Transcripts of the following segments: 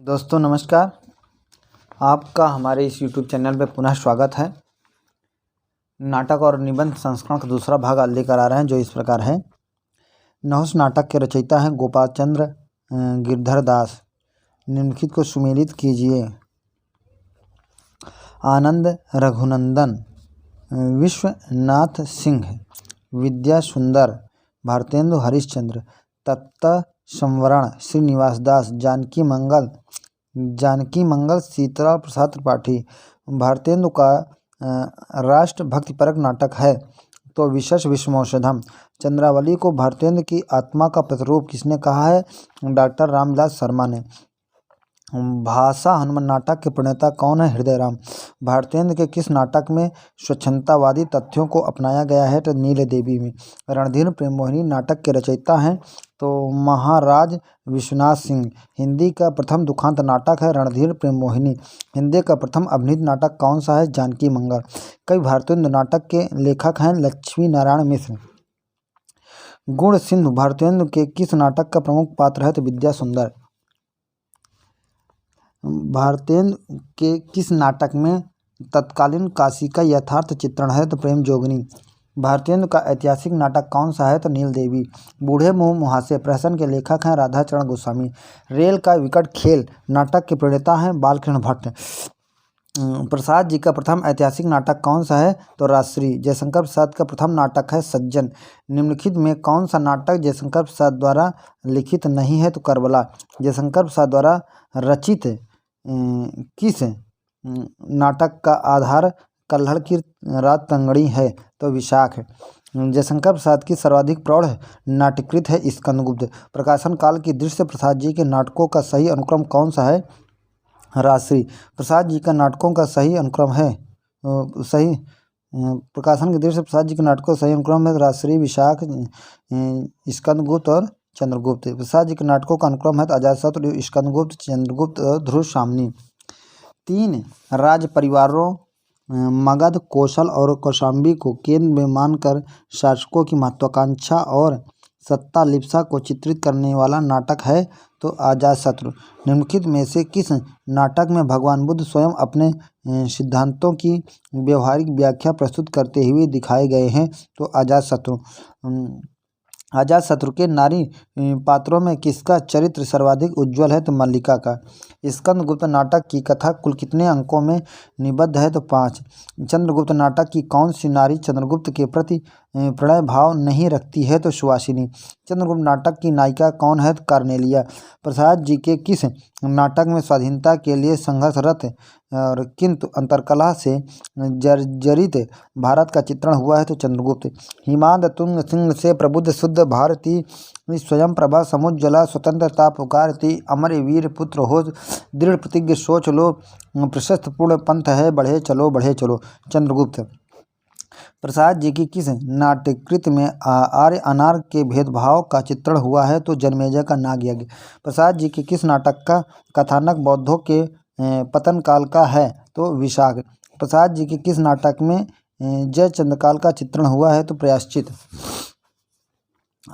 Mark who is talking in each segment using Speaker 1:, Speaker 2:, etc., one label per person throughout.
Speaker 1: दोस्तों नमस्कार। आपका हमारे इस YouTube चैनल पर पुनः स्वागत है। नाटक और निबंध संस्करण का दूसरा भाग आज लेकर आ रहे हैं, जो इस प्रकार है। नहुस नाटक के रचयिता हैं गोपाल चंद्र गिरधर दास। निम्नलिखित को सुमेलित कीजिए। आनंद रघुनंदन, विश्वनाथ सिंह, विद्या सुंदर, भारतेंदु हरिश्चंद्र, तत्त संवरण, श्रीनिवास दास, जानकी मंगल सीतला प्रसाद त्रिपाठी। भारतेंदु का राष्ट्र भक्तिपरक नाटक है तो विशेष विश्वमौषधम। चंद्रावली को भारतेंदु की आत्मा का प्रतिरूप किसने कहा है? डॉक्टर रामविलास शर्मा ने। भाषा हनुमान नाटक के प्रणेता कौन है? हृदय राम। भारतेंदु के किस नाटक में स्वच्छंदतावादी तथ्यों को अपनाया गया है? तो नील देवी में। रणधीर प्रेम मोहिनी नाटक के रचयिता हैं तो महाराज विश्वनाथ सिंह। हिंदी का प्रथम दुखांत नाटक है रणधीर प्रेम मोहिनी। हिंदी का प्रथम अभिनीत नाटक कौन सा है? जानकी मंगल। कई भारतेंदु नाटक के लेखक हैं लक्ष्मी नारायण मिश्र। गुण सिंधु भारतेंदु के किस नाटक का प्रमुख पात्र है? तो विद्या सुंदर। भारतेंदु के किस नाटक में तत्कालीन काशी का यथार्थ चित्रण है? तो प्रेम जोगनी। भारतेंदु का ऐतिहासिक नाटक कौन सा है? तो नील देवी। बूढ़े मुंह मुहासे प्रहसन के लेखक हैं राधाचरण गोस्वामी। रेल का विकट खेल नाटक के प्रणेता हैं बालकृष्ण भट्ट। प्रसाद जी का प्रथम ऐतिहासिक नाटक कौन सा है? तो राजश्री। जयशंकर प्रसाद का प्रथम नाटक है सज्जन। निम्नलिखित में कौन सा नाटक जयशंकर प्रसाद द्वारा लिखित नहीं है? तो करबला। जयशंकर प्रसाद द्वारा रचित किस नाटक का आधार कल्हड़ की रात तंगड़ी है? तो विशाख। जयशंकर प्रसाद की सर्वाधिक प्रौढ़ नाट्यकृत है स्कंदगुप्त। प्रकाशन काल की दृश्य प्रसाद जी के नाटकों का सही अनुक्रम कौन सा है? राजश्री। प्रसाद जी का नाटकों का सही अनुक्रम है प्रकाशन के दृश्य प्रसाद जी के नाटकों का सही अनुक्रम है राजश्री, विशाख, स्कंदगुप्त और चंद्रगुप्त। प्रसाद जी के नाटकों का अनुक्रम है तो अजातशत्रु, स्कंदगुप्त, चंद्रगुप्त और ध्रुवसाम्नी। 3 राज परिवारों मगध, कौशल और कौशांबी को केंद्र में मानकर शासकों की महत्वाकांक्षा और सत्ता लिप्सा को चित्रित करने वाला नाटक है तो अजातशत्रु। निम्नलिखित में से किस नाटक में भगवान बुद्ध स्वयं अपने सिद्धांतों की व्यवहारिक व्याख्या प्रस्तुत करते हुए दिखाए गए हैं? तो अजातशत्रु। अजातशत्रु के नारी पात्रों में किसका चरित्र सर्वाधिक उज्ज्वल है? तो मल्लिका का। स्कंदगुप्त नाटक की कथा कुल कितने अंकों में निबद्ध है? तो 5। चंद्रगुप्त नाटक की कौन सी नारी चंद्रगुप्त के प्रति प्रणय भाव नहीं रखती है? तो सुवासिनी। चंद्रगुप्त नाटक की नायिका कौन है? तो कार्नेलिया। प्रसाद जी के किस नाटक में स्वाधीनता के लिए संघर्षरत और किंतु अंतरकलह से जर्जरित भारत का चित्रण हुआ है? तो चंद्रगुप्त। हिमाद तुंग सिंह से प्रबुद्ध शुद्ध भारती, स्वयं प्रभा समुज्ज्वला, स्वतंत्रता पुकारती, अमर वीर पुत्र हो, दृढ़ प्रतिज्ञ सोच लो, प्रशस्त पूर्ण पंथ है, बढ़े चलो। चंद्रगुप्त। प्रसाद जी की किस नाट्यकृत में आर्य अनार्य के भेदभाव का चित्रण हुआ है? तो जन्मेजय का नागयज्ञ। प्रसाद जी के किस नाटक का कथानक बौद्धों के पतन काल का है? तो विशाख। प्रसाद जी के किस नाटक में जय चंद्रकाल का चित्रण हुआ है? तो प्रायश्चित।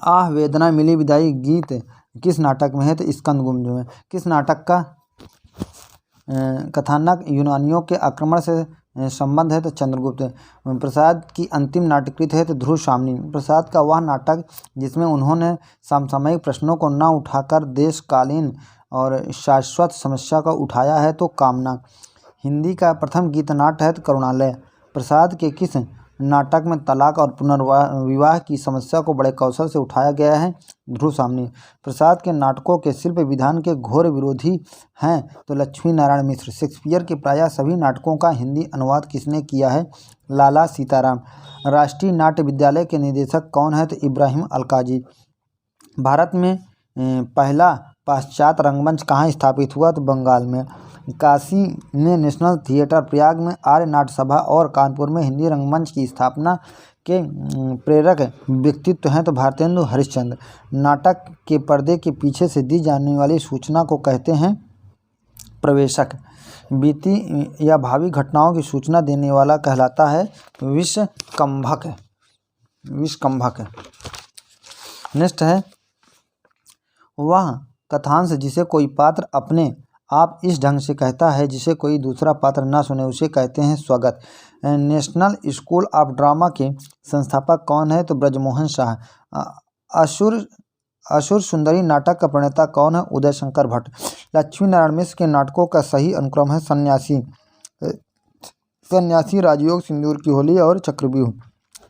Speaker 1: आह वेदना मिली विदाई गीत किस नाटक में है? तो स्कंदगुप्त में। किस नाटक का कथानक यूनानियों के आक्रमण से संबंध है? तो चंद्रगुप्त। प्रसाद की अंतिम नाट्यकृत है तो ध्रुवसाम्नी। प्रसाद का वह नाटक जिसमें उन्होंने समसामयिक प्रश्नों को न उठाकर देशकालीन और शाश्वत समस्या को उठाया है तो कामना। हिंदी का प्रथम गीत नाट्य है तो करुणालय। प्रसाद के किस नाटक में तलाक और पुनर्विवाह की समस्या को बड़े कौशल से उठाया गया है? ध्रुवसाम्नी। प्रसाद के नाटकों के शिल्प विधान के घोर विरोधी हैं तो लक्ष्मी नारायण मिश्र। शेक्सपियर के प्रायः सभी नाटकों का हिंदी अनुवाद किसने किया है? लाला सीताराम। राष्ट्रीय नाट्य विद्यालय के निदेशक कौन है? तो इब्राहिम अलकाजी। भारत में पहला पाश्चात्य रंगमंच कहाँ स्थापित हुआ? तो बंगाल में। काशी में नेशनल थिएटर, प्रयाग में आर्य नाट्य सभा और कानपुर में हिंदी रंगमंच की स्थापना के प्रेरक व्यक्तित्व हैं तो भारतेंदु हरिश्चंद्र। नाटक के पर्दे के पीछे से दी जाने वाली सूचना को कहते हैं प्रवेशक। बीती या भावी घटनाओं की सूचना देने वाला कहलाता है विषकंभक। नेक्स्ट है वह कथांश जिसे कोई पात्र अपने आप इस ढंग से कहता है जिसे कोई दूसरा पात्र ना सुने, उसे कहते हैं स्वगत। नेशनल स्कूल ऑफ ड्रामा के संस्थापक कौन है? तो ब्रजमोहन शाह। असुर असुर सुंदरी नाटक का प्रणेता कौन है? उदय शंकर भट्ट। लक्ष्मी नारायण मिश्र के नाटकों का सही अनुक्रम है सन्यासी, राजयोग, सिंदूर की होली और चक्रव्यूह।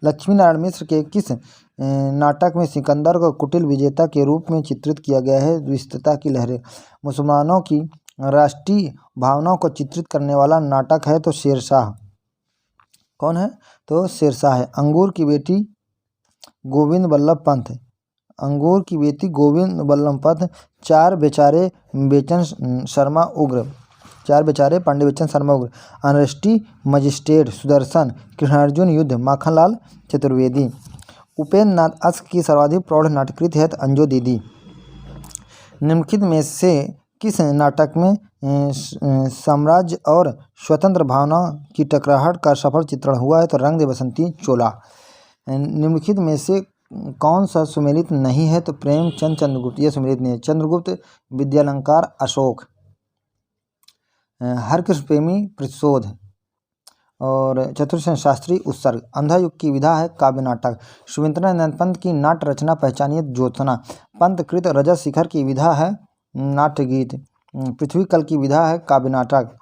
Speaker 1: लक्ष्मी नारायण मिश्र के किस नाटक में सिकंदर को कुटिल विजेता के रूप में चित्रित किया गया है? विस्तृता की लहरें। मुसलमानों की राष्ट्रीय भावनाओं को चित्रित करने वाला नाटक है तो शेरशाह। कौन है? तो शेरशाह है। अंगूर की बेटी गोविंद बल्लभ पंत। अंगूर की बेटी गोविंद बल्लभ पंत। चार बेचारे बेचन शर्मा उग्र। चार बेचारे पांडे बेचन शर्मा उग्र। अनरेस्टी मजिस्ट्रेट सुदर्शन। कृष्णार्जुन युद्ध माखनलाल चतुर्वेदी। उपेंद्र नाथ अश्क की सर्वाधिक प्रौढ़ नाटकृत है तो अंजो दीदी। निम्नलिखित में से किस नाटक में साम्राज्य और स्वतंत्र भावना की टकराहट का सफल चित्रण हुआ है? तो रंग दे बसंती चोला। निम्नलिखित में से कौन सा सुमेलित नहीं है? तो प्रेमचंद चंद्रगुप्त। यह सुमेलित नहीं है। चंद्रगुप्त विद्यालंकार अशोक। हरकृष्ण प्रेमी प्रतिशोध और चतुर्सेन शास्त्री उत्सर्ग। अंधा युग की विधा है काव्य नाटक। सुमित्रानंद पंत की नाट्य रचना पहचानिए ज्योत्सना। पंत कृत रजत शिखर की विधा है नाट्य गीत। पृथ्वी कल की विधा है काव्य नाटक।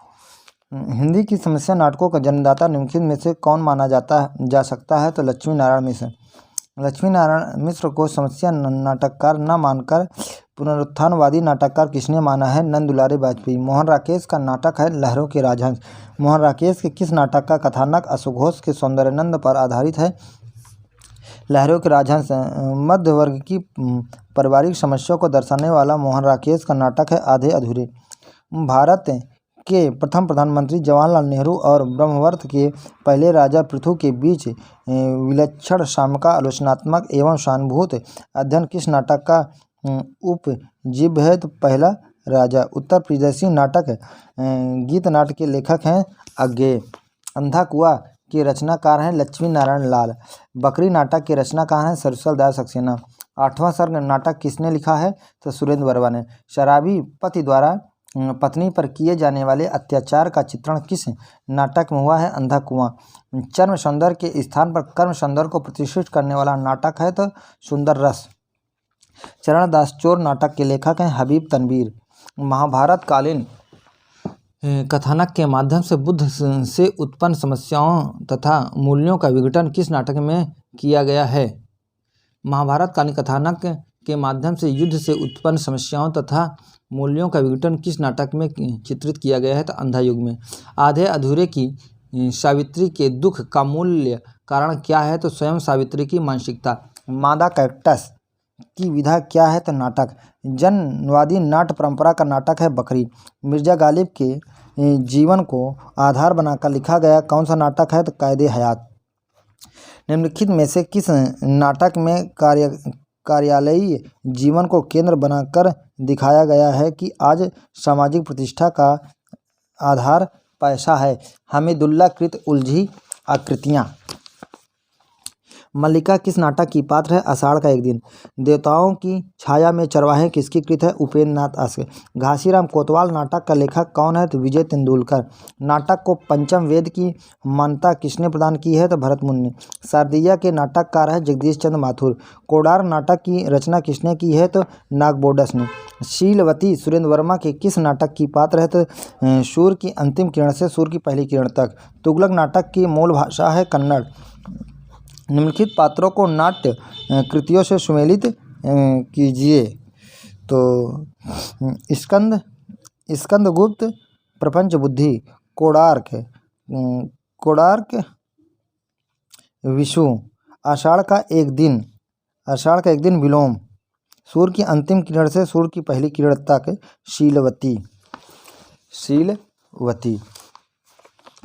Speaker 1: हिंदी की समस्या नाटकों का जन्मदाता निम्नलिखित में से कौन माना जा सकता है? तो लक्ष्मी नारायण मिश्र। लक्ष्मी नारायण मिश्र को समस्या नाटककार न मानकर पुनरुत्थानवादी नाटककार किसने माना है? नंद दुलारे वाजपेयी। मोहन राकेश का नाटक है लहरों के राजहंस। मोहन राकेश के किस नाटक का कथानक अश्वघोष के सौंदर्यानंद पर आधारित है? लहरों के राजहंस। मध्य वर्ग की पारिवारिक समस्याओं को दर्शाने वाला मोहन राकेश का नाटक है आधे अधूरे। भारत के प्रथम प्रधानमंत्री जवाहरलाल नेहरू और ब्रह्मवर्त के पहले राजा पृथु के बीच विलक्षण साम्य का आलोचनात्मक एवं सहानुभूत अध्ययन किस नाटक का उपजीव्य है? तो पहला राजा। उत्तर प्रदेशी नाटक गीत नाट्य के लेखक हैं अज्ञेय। अंधा कुआं के रचनाकार हैं लक्ष्मी नारायण लाल। बकरी नाटक के रचनाकार हैं सरसल दास सक्सेना। आठवां सर्ग नाटक किसने लिखा है? तो सुरेंद्र वर्मा ने। शराबी पति द्वारा पत्नी पर किए जाने वाले अत्याचार का चित्रण किस नाटक में हुआ है? अंधा कुआं। चर्म सौंदर्य के स्थान पर कर्म सौंदर्य को प्रतिष्ठित करने वाला नाटक है तो सुंदर रस। चरणदास चोर नाटक के लेखक हैं हबीब तनवीर। महाभारत कालीन कथानक के माध्यम से बुद्ध से उत्पन्न समस्याओं तथा मूल्यों का विघटन किस नाटक में किया गया है? महाभारत कालीन कथानक के माध्यम से युद्ध से उत्पन्न समस्याओं तथा मूल्यों का विघटन किस नाटक में चित्रित किया गया है? तो अंधा युग में। आधे अधूरे की सावित्री के दुख का मूल्य कारण क्या है? तो स्वयं सावित्री की मानसिकता। मादा कैक्टस की विधा क्या है? तो नाटक। जनवादी नाट्य परंपरा का नाटक है बकरी। मिर्जा गालिब के जीवन को आधार बनाकर लिखा गया कौन सा नाटक है? तो कायदे हयात। निम्नलिखित में से किस नाटक में कार्यालयीय जीवन को केंद्र बनाकर दिखाया गया है कि आज सामाजिक प्रतिष्ठा का आधार पैसा है? हमीदुल्लाह कृत उलझी आकृतियाँ। मल्लिका किस नाटक की पात्र है? आषाढ़ का एक दिन। देवताओं की छाया में चरवाहे किसकी कृत है? उपेंद्र नाथ अश्क। घासीराम कोतवाल नाटक का लेखक कौन है? तो विजय तेंदुलकर। नाटक को पंचम वेद की मान्यता किसने प्रदान की है? तो भरत मुनि। शारदीय के नाटककार है जगदीश चंद्र माथुर। कोडार नाटक की रचना किसने की है? तो नागबोडस ने। शीलवती सुरेंद्र वर्मा के किस नाटक की पात्र है? तो सूर्य की अंतिम किरण से सूर्य की पहली किरण तक। तुगलक नाटक की मूल भाषा है कन्नड़। निम्नलिखित पात्रों को नाट्य कृतियों से सुमेलित कीजिए। तो स्कंदगुप्त प्रपंच बुद्धि। कोणार्क विषु। आषाढ़ का एक दिन विलोम। सूर्य की अंतिम किरण से सूर्य की पहली किरण तक। शीलवती।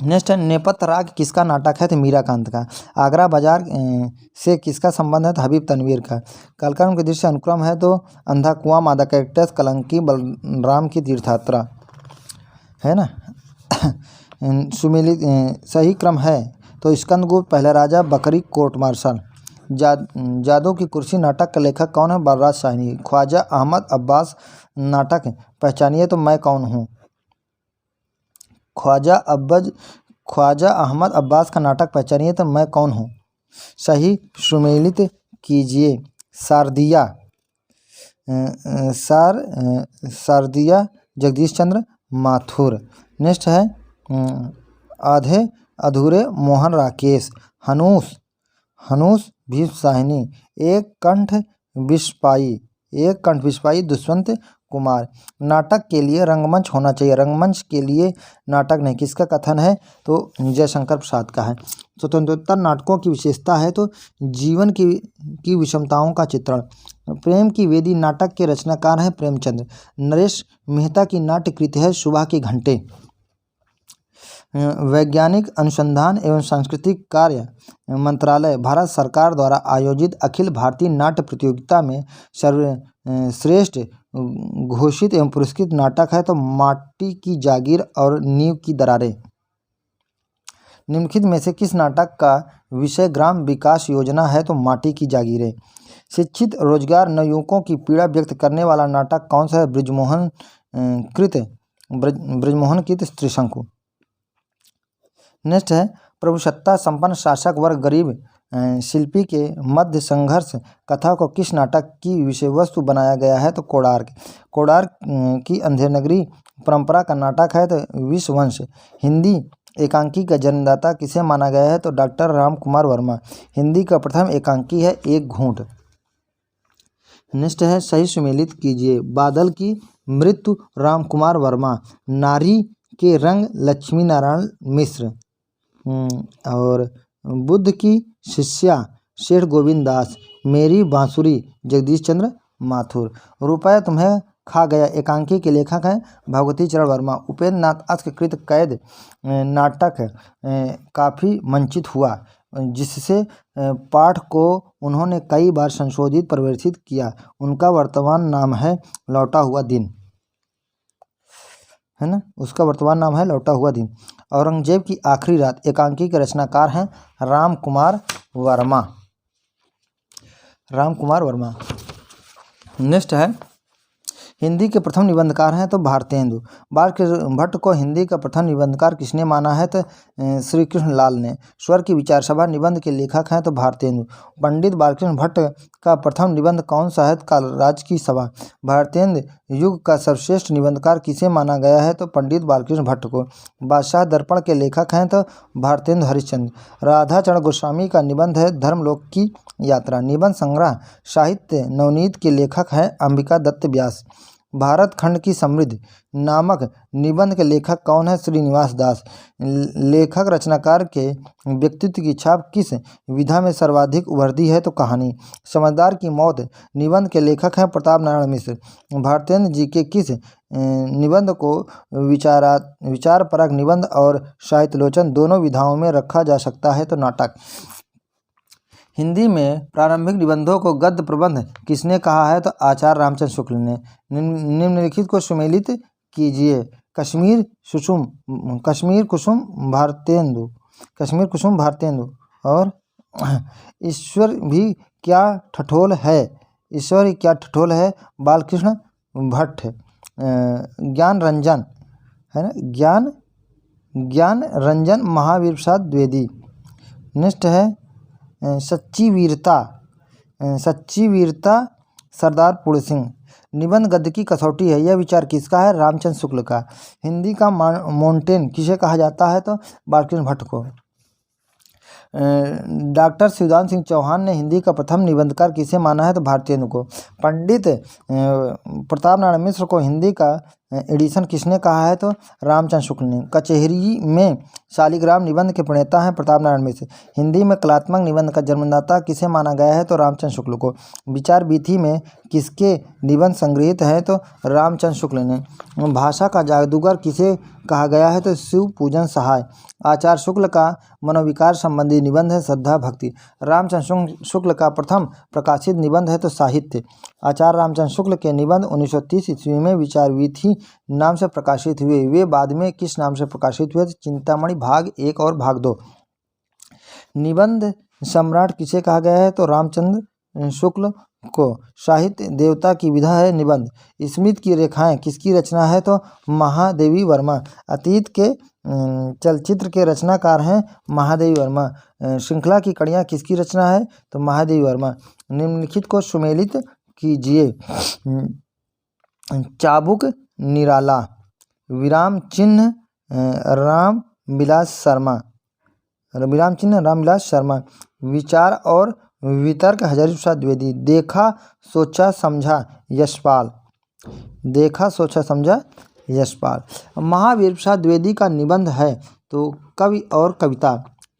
Speaker 1: नेक्स्ट है नेपथ्य राग किसका नाटक है? तो मीराकांत का। आगरा बाजार से किसका संबंध है? तो हबीब तनवीर का। कालक्रम के दृश्य अनुक्रम है तो अंधा कुआं, मादा कैक्टस, कलंकी, बलराम की तीर्थयात्रा है ना। सुमेलित सही क्रम है तो स्कंदगुप्त, पहला राजा, बकरी, कोर्ट मार्शल। जादू की कुर्सी नाटक का लेखक कौन है? बलराज साहनी। ख्वाजा अहमद अब्बास नाटक पहचानिए तो मैं कौन हूँ। ख्वाजा अहमद अब्बास का नाटक पहचानिए तो मैं कौन हूँ। सही सुमेलित कीजिए। सारदिया सारदिया जगदीश चंद्र माथुर। नेक्स्ट है आधे अधूरे मोहन राकेश। हनूस भीष्म साहिनी। एक कंठ विस्पाई दुष्यंत कुमार। नाटक के लिए रंगमंच होना चाहिए, रंगमंच के लिए नाटक नहीं। किसका कथन है तो जयशंकर प्रसाद का है। स्वतंत्रोत्तर नाटकों की विशेषता है तो जीवन की विषमताओं का चित्रण। प्रेम की वेदी नाटक के रचनाकार हैं प्रेमचंद। नरेश मेहता की नाट्य कृति है सुबह के घंटे। वैज्ञानिक अनुसंधान एवं सांस्कृतिक कार्य मंत्रालय भारत सरकार द्वारा आयोजित अखिल भारतीय नाट्य प्रतियोगिता में सर्वश्रेष्ठ घोषित एवं पुरस्कृत नाटक है तो माटी की जागीर और नींव की दरारें। निम्नलिखित में से किस नाटक का विषय ग्राम विकास योजना है तो माटी की जागीरें। शिक्षित रोजगार नवयुवकों की पीड़ा व्यक्त करने वाला नाटक कौन सा है। ब्रजमोहन कृत त्रिशंकु। नेक्स्ट है प्रभुसत्ता संपन्न शासक वर्ग गरीब शिल्पी के मध्य संघर्ष कथा को किस नाटक की विषय वस्तु बनाया गया है तो कोणार्क की अंधेर नगरी परंपरा का नाटक है तो विश्ववंश। हिंदी एकांकी का जन्मदाता किसे माना गया है तो डॉक्टर राम कुमार वर्मा। हिंदी का प्रथम एकांकी है एक घूंट। नेक्स्ट है सही सुमेलित कीजिए। बादल की मृत्यु राम कुमार वर्मा। नारी के रंग लक्ष्मी नारायण मिश्र। और बुद्ध की शिष्या शेठ गोविंद दास। मेरी बांसुरी जगदीश चंद्र माथुर। रुपया तुम्हें खा गया एकांकी के लेखक हैं भगवती चरण वर्मा। उपेंद्र नाथ अस्त कृत कैद नाटक काफ़ी मंचित हुआ जिससे पाठ को उन्होंने कई बार संशोधित परिवर्तित किया। उनका वर्तमान नाम है लौटा हुआ दिन, है ना। उसका वर्तमान नाम है लौटा हुआ दिन। औरंगजेब की आखिरी रात एकांकी के रचनाकार हैं राम कुमार वर्मा। नेक्स्ट है हिंदी के प्रथम निबंधकार हैं तो भारतेंदु। बालकृष्ण भट्ट को हिंदी का प्रथम निबंधकार किसने माना है तो श्री कृष्ण लाल ने। स्वर की विचार सभा निबंध के लेखक हैं तो भारतेंदु। पंडित बालकृष्ण भट्ट का प्रथम निबंध कौन सा है कालराज की सभा। भारतेंदु युग का सर्वश्रेष्ठ निबंधकार किसे माना गया है तो पंडित बालकृष्ण भट्ट को। बादशाह दर्पण के लेखक हैं तो भारतेंदु हरिश्चंद्र। राधाचरण गोस्वामी का निबंध है धर्मलोक की यात्रा। निबंध संग्रह साहित्य नवनीत के लेखक हैं अंबिका दत्त व्यास। भारत खंड की समृद्धि नामक निबंध के लेखक कौन है श्रीनिवास दास। लेखक रचनाकार के व्यक्तित्व की छाप किस विधा में सर्वाधिक उभरती है तो कहानी। समझदार की मौत निबंध के लेखक हैं प्रताप नारायण मिश्र। भारतेंद्र जी के किस निबंध को विचारपरक निबंध और साहित्योलोचन दोनों विधाओं में रखा जा सकता है तो नाटक। हिंदी में प्रारंभिक निबंधों को गद्य प्रबंध किसने कहा है तो आचार्य रामचंद्र शुक्ल ने। निम्नलिखित को सुमेलित कीजिए। कश्मीर कुसुम भारतेंदु और ईश्वर भी क्या ठठोल है बालकृष्ण भट्ट। ज्ञान रंजन है ना, ज्ञान रंजन महावीर प्रसाद द्विवेदी। नेक्स्ट है सच्ची वीरता सरदार पूर्ण सिंह। निबंध गद्य की कसौटी है, यह विचार किसका है रामचंद्र शुक्ल का। हिंदी का माउंटेन किसे कहा जाता है तो बालकृष्ण भट्ट को। डॉक्टर शिवदान सिंह चौहान ने हिंदी का प्रथम निबंधकार किसे माना है तो भारतेंदु को। पंडित प्रताप नारायण मिश्र को हिंदी का एडिशन किसने कहा है तो रामचंद्र शुक्ल ने। कचहरी में शालिग्राम निबंध के प्रणेता हैं प्रताप नारायण मिश्र। हिंदी में कलात्मक निबंध का जन्मदाता किसे माना गया है तो रामचंद्र शुक्ल को। विचार वीथी में किसके निबंध संग्रहित हैं तो रामचंद्र शुक्ल ने। भाषा का जादूगर किसे कहा गया है तो शिव पूजन सहाय। आचार्य शुक्ल का मनोविकार संबंधी निबंध है श्रद्धा भक्ति। रामचंद्र शुक्ल का प्रथम प्रकाशित निबंध है तो साहित्य। आचार्य रामचंद्र शुक्ल के निबंध 1930 ईस्वी में विचार वीथी नाम से प्रकाशित हुए। वे बाद में किस नाम से प्रकाशित हुए तो चिंतामणि भाग 1 और भाग 2। निबंध सम्राट किसे कहा गया है तो रामचंद्र शुक्ल को साहित्य देवता की विधा है निबंध। स्मित की रेखाएं किसकी रचना है तो महादेवी वर्मा। अतीत के चलचित्र के रचनाकार हैं महादेवी वर्मा। श्रृंखला की कड़ियाँ किसकी रचना है तो महादेवी वर्मा। निम्नलिखित को सुमेलित कीजिए। चाबुक निराला, विराम चिन्ह राम विलास शर्मा, विचार और वितर्क हजारी प्रसाद द्विवेदी। देखा सोचा समझा यशपाल। महावीर प्रसाद द्विवेदी का निबंध है तो कवि और कविता।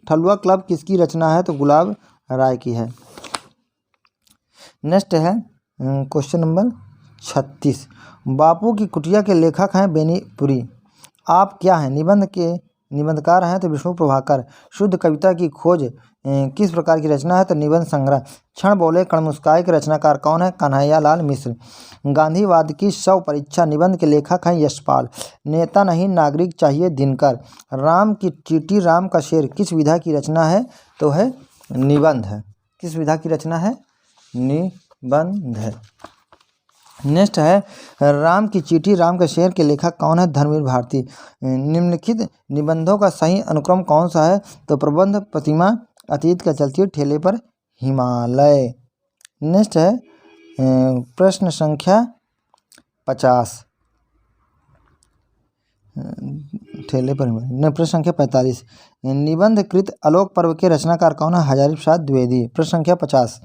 Speaker 1: ठलुआ क्लब किसकी रचना है तो गुलाब राय की है। नेक्स्ट है क्वेश्चन नंबर 36। बापू की कुटिया के लेखक हैं बेनीपुरी। आप क्या हैं निबंध के निबंधकार हैं तो विष्णु प्रभाकर। शुद्ध कविता की खोज किस प्रकार की रचना है तो निबंध संग्रह। क्षण बोले कण मुस्काए के रचनाकार कौन है कन्हैया लाल मिश्र। गांधीवाद की शव परीक्षा निबंध के लेखक हैं यशपाल। नेता नहीं नागरिक चाहिए दिनकर। राम की चींटी राम का शेर किस विधा की रचना है तो है निबंध है। किस विधा की रचना है निबंध है। नेक्स्ट है राम की चींटी राम का शेर के लेखक कौन है धर्मवीर भारती। निम्नलिखित निबंधों का सही अनुक्रम कौन सा है तो प्रबंध प्रतिमा, अतीत का चलचित्र, ठेले पर हिमालय। नेक्स्ट है प्रश्न संख्या 50। ठेले पर हिमालय। प्रश्न संख्या 45। निबंध कृत आलोक पर्व के रचनाकार कौन है हजारी प्रसाद द्विवेदी। प्रश्न संख्या 50।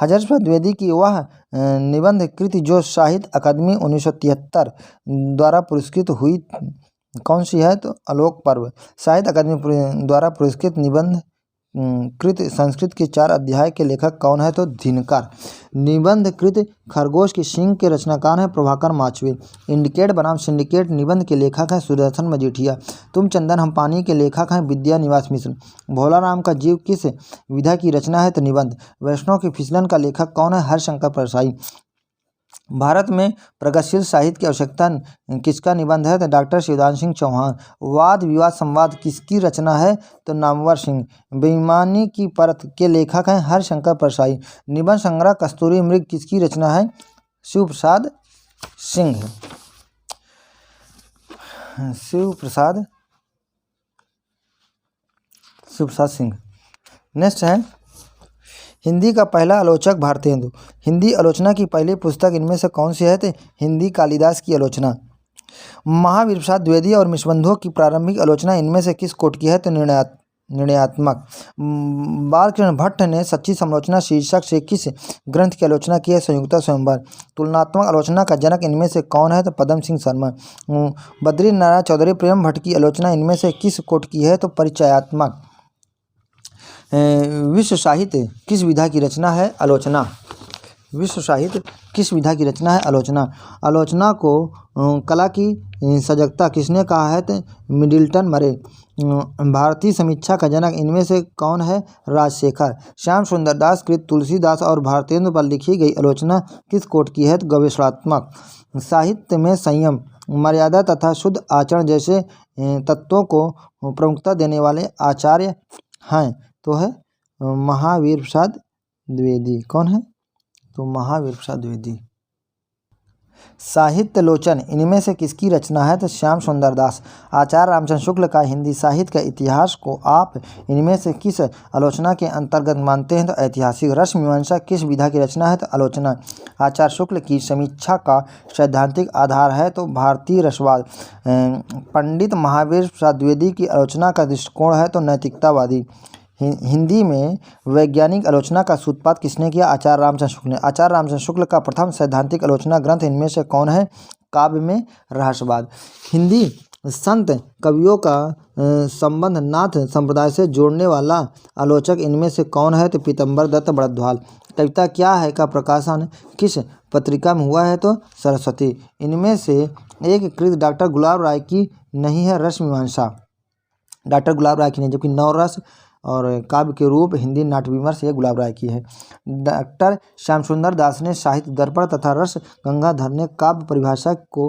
Speaker 1: हजारी प्रसाद द्विवेदी की वह निबंध कृति जो साहित्य अकादमी 1973 द्वारा पुरस्कृत हुई कौन सी है तो आलोक पर्व। साहित्य अकादमी द्वारा पुरस्कृत निबंध कृत संस्कृत के 4 अध्याय के लेखक कौन है तो दिनकर। निबंध कृत खरगोश की सींग के रचनाकार हैं प्रभाकर माचवे। इंडिकेट बनाम सिंडिकेट निबंध के लेखक हैं सुदर्शन मजीठिया। तुम चंदन हम पानी के लेखक हैं विद्या निवास मिश्र। भोला राम का जीव किस विधा की रचना है तो निबंध। वैष्णव के फिसलन का लेखक कौन है हरिशंकर परसाई। भारत में प्रगतिशील साहित्य की आवश्यकता किसका निबंध है तो डॉक्टर शिवदान सिंह चौहान। वाद विवाद संवाद किसकी रचना है तो नामवर सिंह। बेईमानी की परत के लेखक हैं हरिशंकर परसाई। निबंध संग्रह कस्तूरी मृग किसकी रचना है शिव प्रसाद सिंह। नेक्स्ट है हिंदी का पहला आलोचक भारतेंदु। हिंदी आलोचना की पहली पुस्तक इनमें से कौन सी है तो हिंदी कालिदास की आलोचना। महावीर प्रसाद द्विवेदी और मिश्रबंधुओं की प्रारंभिक आलोचना इनमें से किस कोट की है तो निर्णयात्मक। बालकृष्ण भट्ट ने सच्ची समालोचना शीर्षक से किस ग्रंथ की आलोचना की है संयुक्ता स्वयंवर। तुलनात्मक आलोचना का जनक इनमें से कौन है तो पद्म सिंह शर्मा। बद्री नारायण चौधरी प्रेम भट्ट की आलोचना इनमें से किस कोट की है तो परिचयात्मक। विश्व साहित्य किस विधा की रचना है आलोचना। विश्व साहित्य किस विधा की रचना है आलोचना। आलोचना को कला की सजगता किसने कहा है तो मिडिल्टन मरे। भारतीय समीक्षा का जनक इनमें से कौन है राजशेखर। श्याम सुंदर दास कृत तुलसीदास और भारतेंदु पर लिखी गई आलोचना किस कोट की है तो गवेषणात्मक। साहित्य में संयम, मर्यादा तथा शुद्ध आचरण जैसे तत्वों को प्रमुखता देने वाले आचार्य हैं तो है महावीर प्रसाद द्विवेदी। कौन है तो महावीर प्रसाद द्विवेदी। साहित्य लोचन इनमें से किसकी रचना है तो श्याम सुंदर दास। आचार्य रामचंद्र शुक्ल का हिंदी साहित्य का इतिहास को आप इनमें से किस आलोचना के अंतर्गत मानते हैं तो ऐतिहासिक। रस मीमांसा किस विधा की रचना है तो आलोचना। आचार्य शुक्ल की समीक्षा का सैद्धांतिक आधार है तो भारतीय रसवाद। पंडित महावीर प्रसाद द्विवेदी की आलोचना का दृष्टिकोण है तो नैतिकतावादी। हिंदी में वैज्ञानिक आलोचना का सूत्रपात किसने किया आचार्य रामचंद्र शुक्ल ने। आचार्य रामचंद्र शुक्ल का प्रथम सैद्धांतिक आलोचना ग्रंथ इनमें से कौन है काव्य में रहस्यवाद। हिंदी संत कवियों का संबंध नाथ संप्रदाय से जोड़ने वाला आलोचक इनमें से कौन है तो पीतम्बर दत्त बड़द्वाल। कविता क्या है का प्रकाशन किस पत्रिका में हुआ है तो सरस्वती। इनमें से एक कृत डॉक्टर गुलाब राय की नहीं है रस मीमांसा। डॉक्टर गुलाब राय की नहीं, जबकि नवरस और काव्य के रूप हिंदी नाट्य विमर्श ये गुलाब राय की है। डॉक्टर श्याम सुंदर दास ने साहित्य दर्पण तथा रस गंगाधर ने काव्य परिभाषा को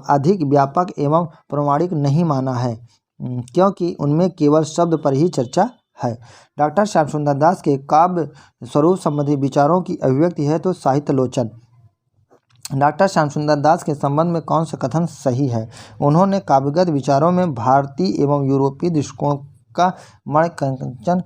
Speaker 1: अधिक व्यापक एवं प्रमाणिक नहीं माना है क्योंकि उनमें केवल शब्द पर ही चर्चा है। डॉक्टर श्याम सुंदर दास के काव्य स्वरूप संबंधी विचारों की अभिव्यक्ति है तो साहित्यालोचन। डॉक्टर श्याम सुंदर दास के संबंध में कौन सा कथन सही है? उन्होंने काव्यगत विचारों में भारतीय एवं यूरोपीय दृष्टिकोण का मणिकंचन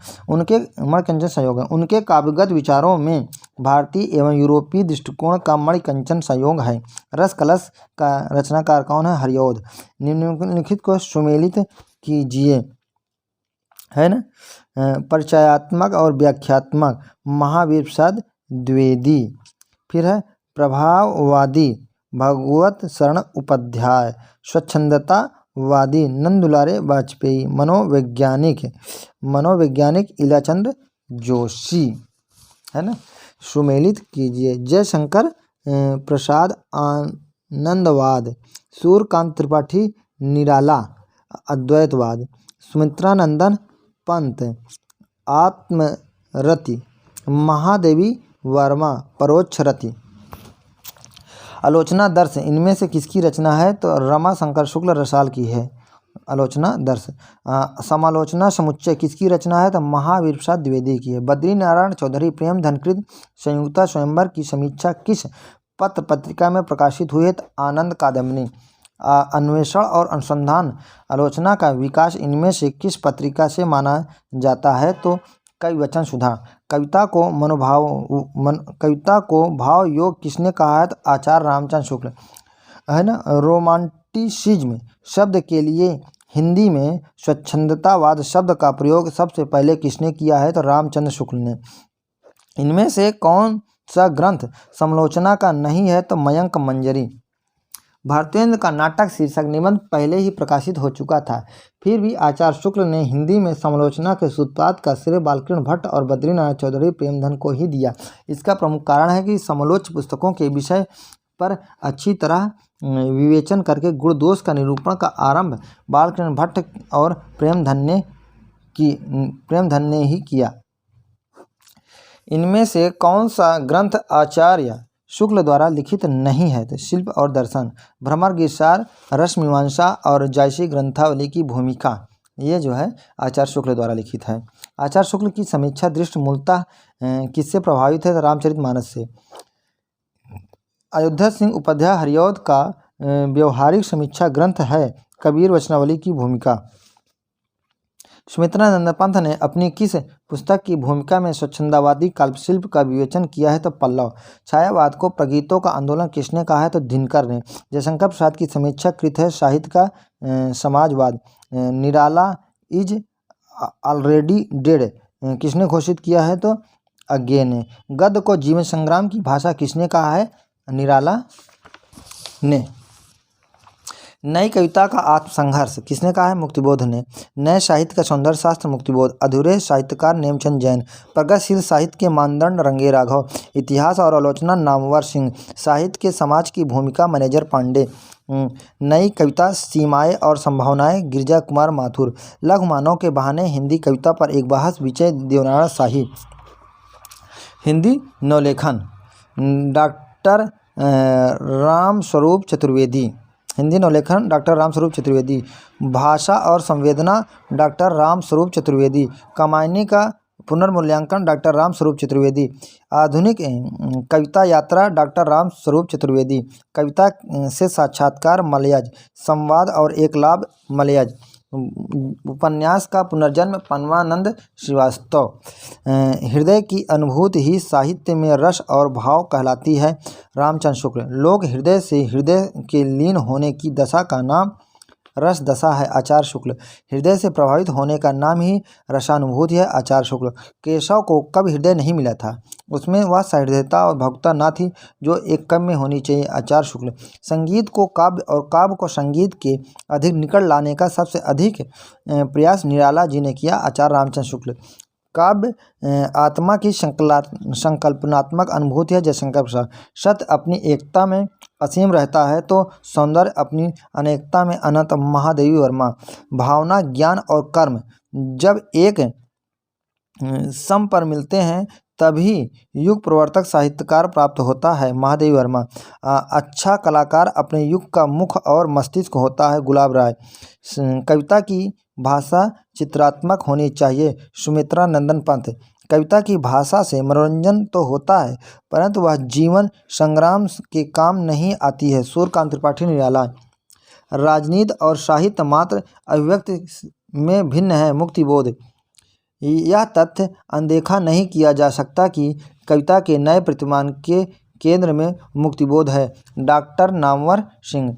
Speaker 1: संयोग है। उनके काव्यगत विचारों में भारतीय एवं यूरोपीय दृष्टिकोण का मणिकंचन संयोग है। रस कलश का रचनाकार कौन है? हरिऔध। निम्नलिखित को सुमेलित कीजिए, है ना। परिचयात्मक और व्याख्यात्मक महावीर प्रसाद द्विवेदी। फिर है प्रभाववादी भगवत शरण उपाध्याय। स्वच्छंदतावादी नंदुलारे वाजपेयी। मनोवैज्ञानिक इलाचंद्र जोशी, है ना। सुमेलित कीजिए। जयशंकर प्रसाद आनंदवाद। सूर्यकांत त्रिपाठी निराला अद्वैतवाद। सुमित्रानंदन पंत आत्मरति। महादेवी वर्मा परोक्ष रति। आलोचना दर्श इनमें से किसकी रचना है? तो रमा शंकर शुक्ल रसाल की है आलोचना दर्श। समालोचना समुच्चय किसकी रचना है? तो महावीर प्रसाद द्विवेदी की है। बद्री नारायण चौधरी प्रेम धनकृत संयुक्ता स्वयंवर की समीक्षा किस पत्र पत्रिका में प्रकाशित हुई है? तो आनंद कादम्बिनी। अन्वेषण और अनुसंधान आलोचना का विकास इनमें से किस पत्रिका से माना जाता है? तो कविवचन सुधा। कविता को भाव योग किसने कहा है? तो आचार्य रामचंद्र शुक्ल, है ना। रोमांटिसिज्म शब्द के लिए हिंदी में स्वच्छंदतावाद शब्द का प्रयोग सबसे पहले किसने किया है? तो रामचंद्र शुक्ल ने। इनमें से कौन सा ग्रंथ समालोचना का नहीं है? तो मयंक मंजरी। भारतेंद्र का नाटक शीर्षक निबंध पहले ही प्रकाशित हो चुका था, फिर भी आचार्य शुक्ल ने हिंदी में समालोचना के सूत्रपात का श्रेय बालकृष्ण भट्ट और बद्रीनारायण चौधरी प्रेमधन को ही दिया। इसका प्रमुख कारण है कि समालोच्य पुस्तकों के विषय पर अच्छी तरह विवेचन करके गुण दोष का निरूपण का आरंभ बालकृष्ण भट्ट और प्रेमधन ने ही किया। इनमें से कौन सा ग्रंथ आचार्य शुक्ल द्वारा लिखित नहीं है? तो शिल्प और दर्शन, भ्रमर गिरसार, रसमीमांसा और जायसी ग्रंथावली की भूमिका, ये जो है आचार्य शुक्ल द्वारा लिखित है। आचार्य शुक्ल की समीक्षा दृष्टि मूलतः किससे प्रभावित है? तो रामचरितमानस से। अयोध्या सिंह उपाध्याय हरिऔध का व्यवहारिक समीक्षा ग्रंथ है कबीर वचनावली की भूमिका। सुमित्रानंद पंत ने अपनी किस पुस्तक की भूमिका में स्वच्छंदवादी काव्यशिल्प का विवेचन किया है? तो पल्लव। छायावाद को प्रगीतों का आंदोलन किसने कहा है? तो दिनकर ने। जयशंकर प्रसाद की समीक्षा कृत है साहित्य का समाजवाद। निराला इज ऑलरेडी डेड किसने घोषित किया है? तो अज्ञे ने। गद्य को जीवन संग्राम की भाषा किसने कहा है? निराला ने। नई कविता का आत्मसंघर्ष किसने कहा है? मुक्तिबोध ने। नए साहित्य का सौंदर्य शास्त्र मुक्तिबोध। अधूरे साहित्यकार नेमचंद जैन। प्रगतिशील साहित्य के मानदंड रंगे राघव। इतिहास और आलोचना नामवर सिंह। साहित्य के समाज की भूमिका मैनेजर पांडे। नई कविता सीमाएं और संभावनाएं गिरिजा कुमार माथुर। लघु मानव के बहाने हिंदी कविता पर एक बहस विजय देवनारायण शाही। हिंदी नवलेखन डॉक्टर रामस्वरूप चतुर्वेदी। हिंदी नवलेखन डॉक्टर रामस्वरूप चतुर्वेदी। भाषा और संवेदना डॉक्टर रामस्वरूप चतुर्वेदी। कामायनी का पुनर्मूल्यांकन डॉक्टर रामस्वरूप चतुर्वेदी। आधुनिक कविता यात्रा डॉक्टर रामस्वरूप चतुर्वेदी। कविता से साक्षात्कार मलयज। संवाद और एक लाभ मलयज। उपन्यास का पुनर्जन्म पन्वानंद श्रीवास्तव। हृदय की अनुभूति ही साहित्य में रस और भाव कहलाती है रामचंद्र शुक्ल। लोग हृदय से हृदय के लीन होने की दशा का नाम रस दशा है आचार्य शुक्ल। हृदय से प्रभावित होने का नाम ही रसानुभूति है आचार्य शुक्ल। केशव को कभी हृदय नहीं मिला था, उसमें वह सहृदयता और भावुकता ना थी जो एक कवि में होनी चाहिए आचार्य शुक्ल। संगीत को काव्य और काव्य को संगीत के अधिक निकट लाने का सबसे अधिक प्रयास निराला जी ने किया आचार्य रामचंद्र शुक्ल। काव्य आत्मा की संकल्पनात्मक अनुभूति है जयशंकर प्रसाद। सत्य अपनी एकता में असीम रहता है तो सौंदर्य अपनी अनेकता में अनंत महादेवी वर्मा। भावना ज्ञान और कर्म जब एक सम पर मिलते हैं तभी युग प्रवर्तक साहित्यकार प्राप्त होता है महादेवी वर्मा। अच्छा कलाकार अपने युग का मुख और मस्तिष्क होता है गुलाब राय। कविता की भाषा चित्रात्मक होनी चाहिए। सुमित्रा नंदन पंत। कविता की भाषा से मनोरंजन तो होता है, परंतु वह जीवन संग्राम के काम नहीं आती है। सूर्यकांत त्रिपाठी निराला। राजनीति और साहित्य मात्र अभिव्यक्ति में भिन्न है। मुक्तिबोध। यह तथ्य अनदेखा नहीं किया जा सकता कि कविता के नए प्रतिमान के केंद्र में मुक्तिबोध है। डॉक्टर नामवर सिंह।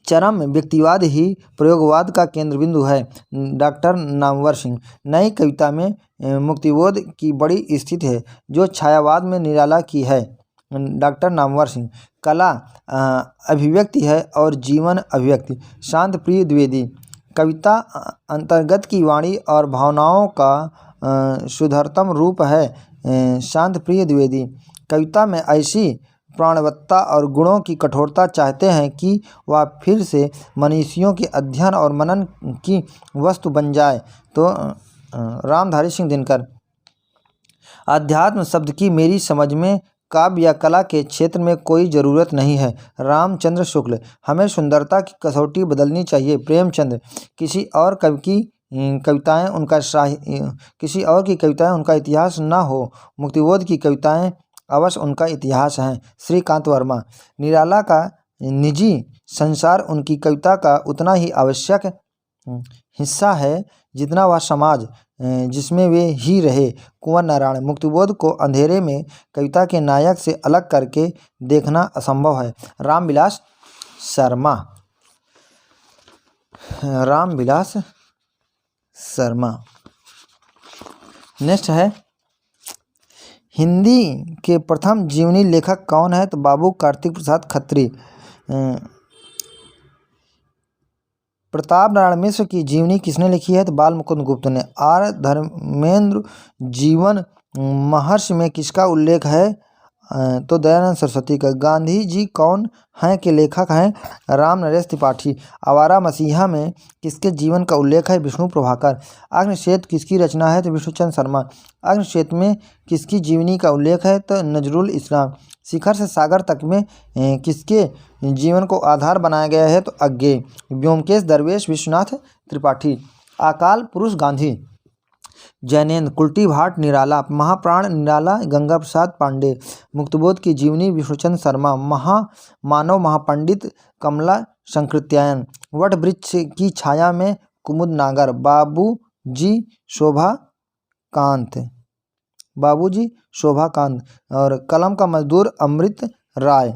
Speaker 1: चरम व्यक्तिवाद ही प्रयोगवाद का केंद्र बिंदु है। डॉक्टर नामवर सिंह। नई कविता में मुक्तिबोध की बड़ी स्थिति है, जो छायावाद में निराला की है। डॉक्टर नामवर सिंह। कला अभिव्यक्ति है और जीवन अभिव्यक्ति। शांत प्रिय द्विवेदी। कविता अंतर्गत की वाणी और भावनाओं का शुद्धतम रूप है। शांत प्रिय द्विवेदी। कविता में ऐसी प्राणवत्ता और गुणों की कठोरता चाहते हैं कि वह फिर से मनीषियों के अध्ययन और मनन की वस्तु बन जाए। तो रामधारी सिंह दिनकर। अध्यात्म शब्द की मेरी समझ में काव्य या कला के क्षेत्र में कोई ज़रूरत नहीं है। रामचंद्र शुक्ल। हमें सुंदरता की कसौटी बदलनी चाहिए। प्रेमचंद। किसी और की कविताएं उनका इतिहास न हो। मुक्तिबोध की कविताएं अवश्य उनका इतिहास हैं। श्रीकांत वर्मा। निराला का निजी संसार उनकी कविता का उतना ही आवश्यक हिस्सा है जितना वह समाज जिसमें वे ही रहे। कुंवर नारायण। मुक्तिबोध को अंधेरे में कविता के नायक से अलग करके देखना असंभव है। रामविलास शर्मा। रामविलास शर्मा। नेक्स्ट है, हिंदी के प्रथम जीवनी लेखक कौन है? तो बाबू कार्तिक प्रसाद खत्री। प्रताप नारायण मिश्र की जीवनी किसने लिखी है? तो बाल मुकुंद गुप्त ने। आर धर्मेंद्र जीवन महर्षि में किसका उल्लेख है? तो दयानंद सरस्वती का। गांधी जी कौन हैं के लेखक हैं? राम नरेश त्रिपाठी। आवारा मसीहा में किसके जीवन का उल्लेख है? विष्णु प्रभाकर। अग्निशेत किसकी रचना है? तो विष्णुचंद्र शर्मा। अग्निशेत में किसकी जीवनी का उल्लेख है? तो नजरुल इस्लाम। शिखर से सागर तक में किसके जीवन को आधार बनाया गया है? तो अज्ञेय। व्योमकेश दरवेश विश्वनाथ त्रिपाठी। अकाल पुरुष गांधी। जैनेन्द्र कुल्टी भाट निराला। महाप्राण निराला गंगा प्रसाद पांडे। मुक्तिबोध की जीवनी विष्णुचंद्र शर्मा। मानव महापंडित कमला संकृत्यायन। वट वृक्ष की छाया में कुमुद नागर। बाबूजी शोभाकांत। और कलम का मजदूर अमृत राय।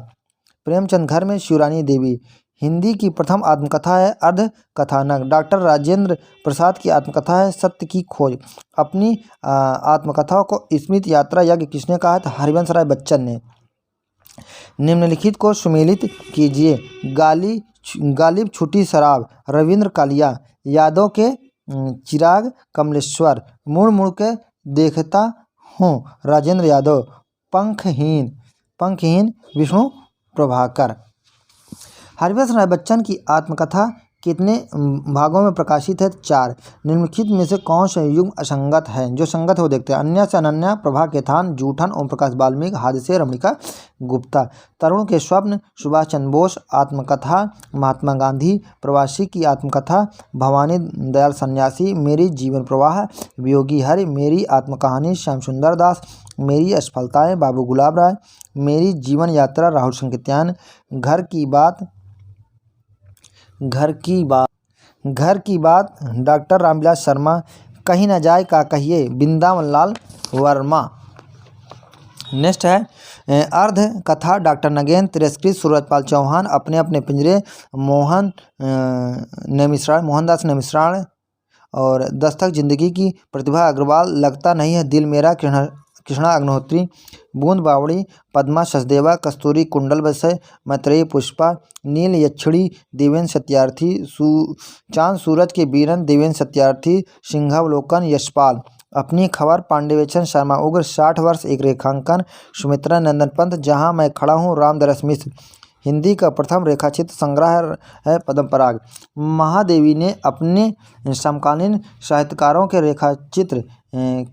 Speaker 1: प्रेमचंद घर में शिवरानी देवी। हिंदी की प्रथम आत्मकथा है अर्ध कथानक। डॉक्टर राजेंद्र प्रसाद की आत्मकथा है सत्य की खोज। अपनी आत्मकथाओं को स्मृति यात्रा यज्ञ किसने कहा? तो हरिवंश राय बच्चन ने। निम्नलिखित को सुमेलित कीजिए। गालिब छुटी शराब। रविंद्र कालिया। यादों के चिराग कमलेश्वर। मुड़ मुड़ के देखता हूँ राजेंद्र यादव। पंखहीन विष्णु प्रभाकर। हरिवंश राय बच्चन की आत्मकथा कितने भागों में प्रकाशित है? 4। निम्नलिखित में से कौन सा युग्म असंगत है? जो संगत है वो देखते हैं। अन्य से अनन्या, प्रभा केथान, जूठन, ओम प्रकाश वाल्मीकि, हादसे रमणिका गुप्ता। तरुण के स्वप्न सुभाष चंद्र बोस। आत्मकथा महात्मा गांधी। प्रवासी की आत्मकथा भवानी दयाल सन्यासी। मेरी जीवन प्रवाह वियोगी हरि। मेरी आत्मकहानी श्याम सुंदर दास। मेरी असफलताएं बाबू गुलाब राय। मेरी जीवन यात्रा राहुल संकीर्तन। घर की बात डॉक्टर रामविलास शर्मा। कहीं न जाए का कहिए वृंदावन लाल वर्मा। नेक्स्ट है अर्ध कथा डॉक्टर नगेंद्र। तिरस्कृत सूरजपाल चौहान। अपने अपने पिंजरे मोहनदास नेमिश्राण। और दस्तक जिंदगी की प्रतिभा अग्रवाल। लगता नहीं है दिल मेरा कृष्णा अग्निहोत्री। बूंद बावड़ी पद्मा सचदेवा। कस्तूरी कुंडल बसय मैत्रेयी पुष्पा। नील यक्षिणी देवेंद्र सत्यार्थी। चांद सूरज के बीरन देवेंद्र सत्यार्थी। सिंहावलोकन यशपाल। अपनी खबर पांडेयचंद शर्मा उग्र। 60 वर्ष एक रेखांकन सुमित्रा नंदन पंत। जहां मैं खड़ा हूं रामदरस मिश्र। हिंदी का प्रथम रेखाचित्र संग्रह है पद्म पराग। महादेवी ने अपने समकालीन साहित्यकारों के रेखाचित्र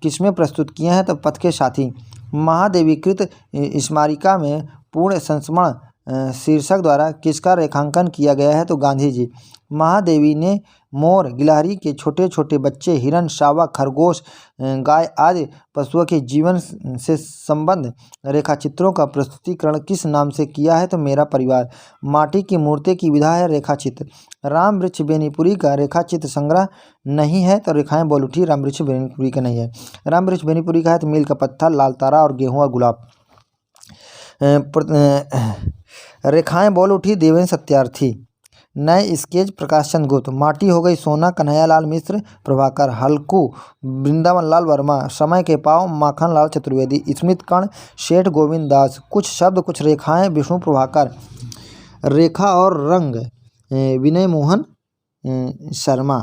Speaker 1: किसमें प्रस्तुत किए हैं? तो पथ के साथी। महादेवी कृत स्मारिका में पूर्ण संस्मरण शीर्षक द्वारा किसका रेखांकन किया गया है? तो गांधी जी। महादेवी ने मोर, गिलहरी के छोटे छोटे बच्चे, हिरन, शावक, खरगोश, गाय आदि पशुओं के जीवन से संबंध रेखाचित्रों का प्रस्तुतिकरण किस नाम से किया है? तो मेरा परिवार। माटी की मूर्ति की विधा है रेखाचित्र। राम वृक्ष बेनीपुरी का रेखाचित्र संग्रह नहीं है तो रेखाएं बोल उठी राम वृक्ष बेनीपुरी का नहीं है। राम वृक्ष बेनीपुरी का है तो मील का पत्थर, लाल तारा और गेहूं और गुलाब। रेखाएं बोल उठी देवेंद्र सत्यार्थी। नए स्केच प्रकाश चंद्र गुप्त। माटी हो गई सोना कन्हैयालाल मिश्र प्रभाकर। हल्कू वृंदावन लाल वर्मा। समय के पाँव माखन लाल चतुर्वेदी। स्मृत कण शेठ गोविंद दास। कुछ शब्द कुछ रेखाएं विष्णु प्रभाकर। रेखा और रंग विनय मोहन शर्मा।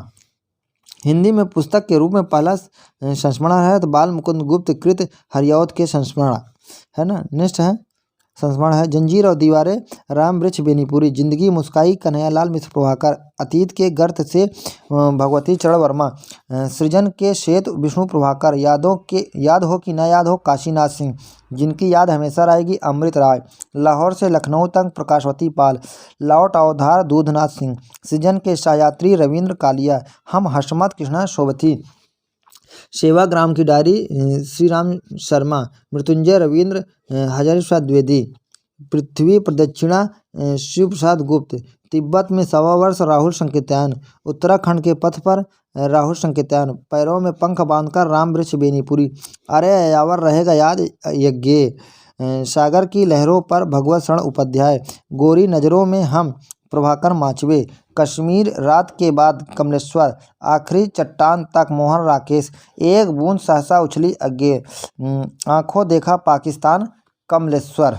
Speaker 1: हिंदी में पुस्तक के रूप में पहला संस्मरण है तो बाल मुकुंद गुप्त कृत हरिऔध के संस्मरण है ना। नेक्स्ट है संस्मरण है जंजीर और दीवारें राम वृक्ष बेनीपुरी। जिंदगी मुस्काई कन्हैयालाल मिश्र प्रभाकर। अतीत के गर्त से भगवती चरण वर्मा। सृजन के श्वेत विष्णु प्रभाकर। यादों के याद हो कि न याद हो काशीनाथ सिंह। जिनकी याद हमेशा रहेगी अमृत राय। लाहौर से लखनऊ तक प्रकाशवती पाल। लौट अवधार दूधनाथ सिंह। सृजन के शायात्री रविंद्र कालिया। हम हशमत कृष्णा शोभती। सेवाग्राम की डायरी श्री राम शर्मा। मृत्युंजय रविंद्र हजारी प्रसाद द्विवेदी। पृथ्वी प्रदक्षिणा शिव प्रसाद गुप्त। तिब्बत में 1.25 वर्ष राहुल संकीर्तन। उत्तराखंड के पथ पर राहुल संकीर्तन। पैरों में पंख बांधकर राम वृक्ष बेनीपुरी। अरे यावर रहेगा याद यज्ञ। सागर की लहरों पर भगवत शरण उपाध्याय। गोरी नजरों में हम प्रभाकर माचवे। कश्मीर रात के बाद कमलेश्वर। आखिरी चट्टान तक मोहन राकेश। एक बूंद सहसा उछली अज्ञे। आंखों देखा पाकिस्तान कमलेश्वर।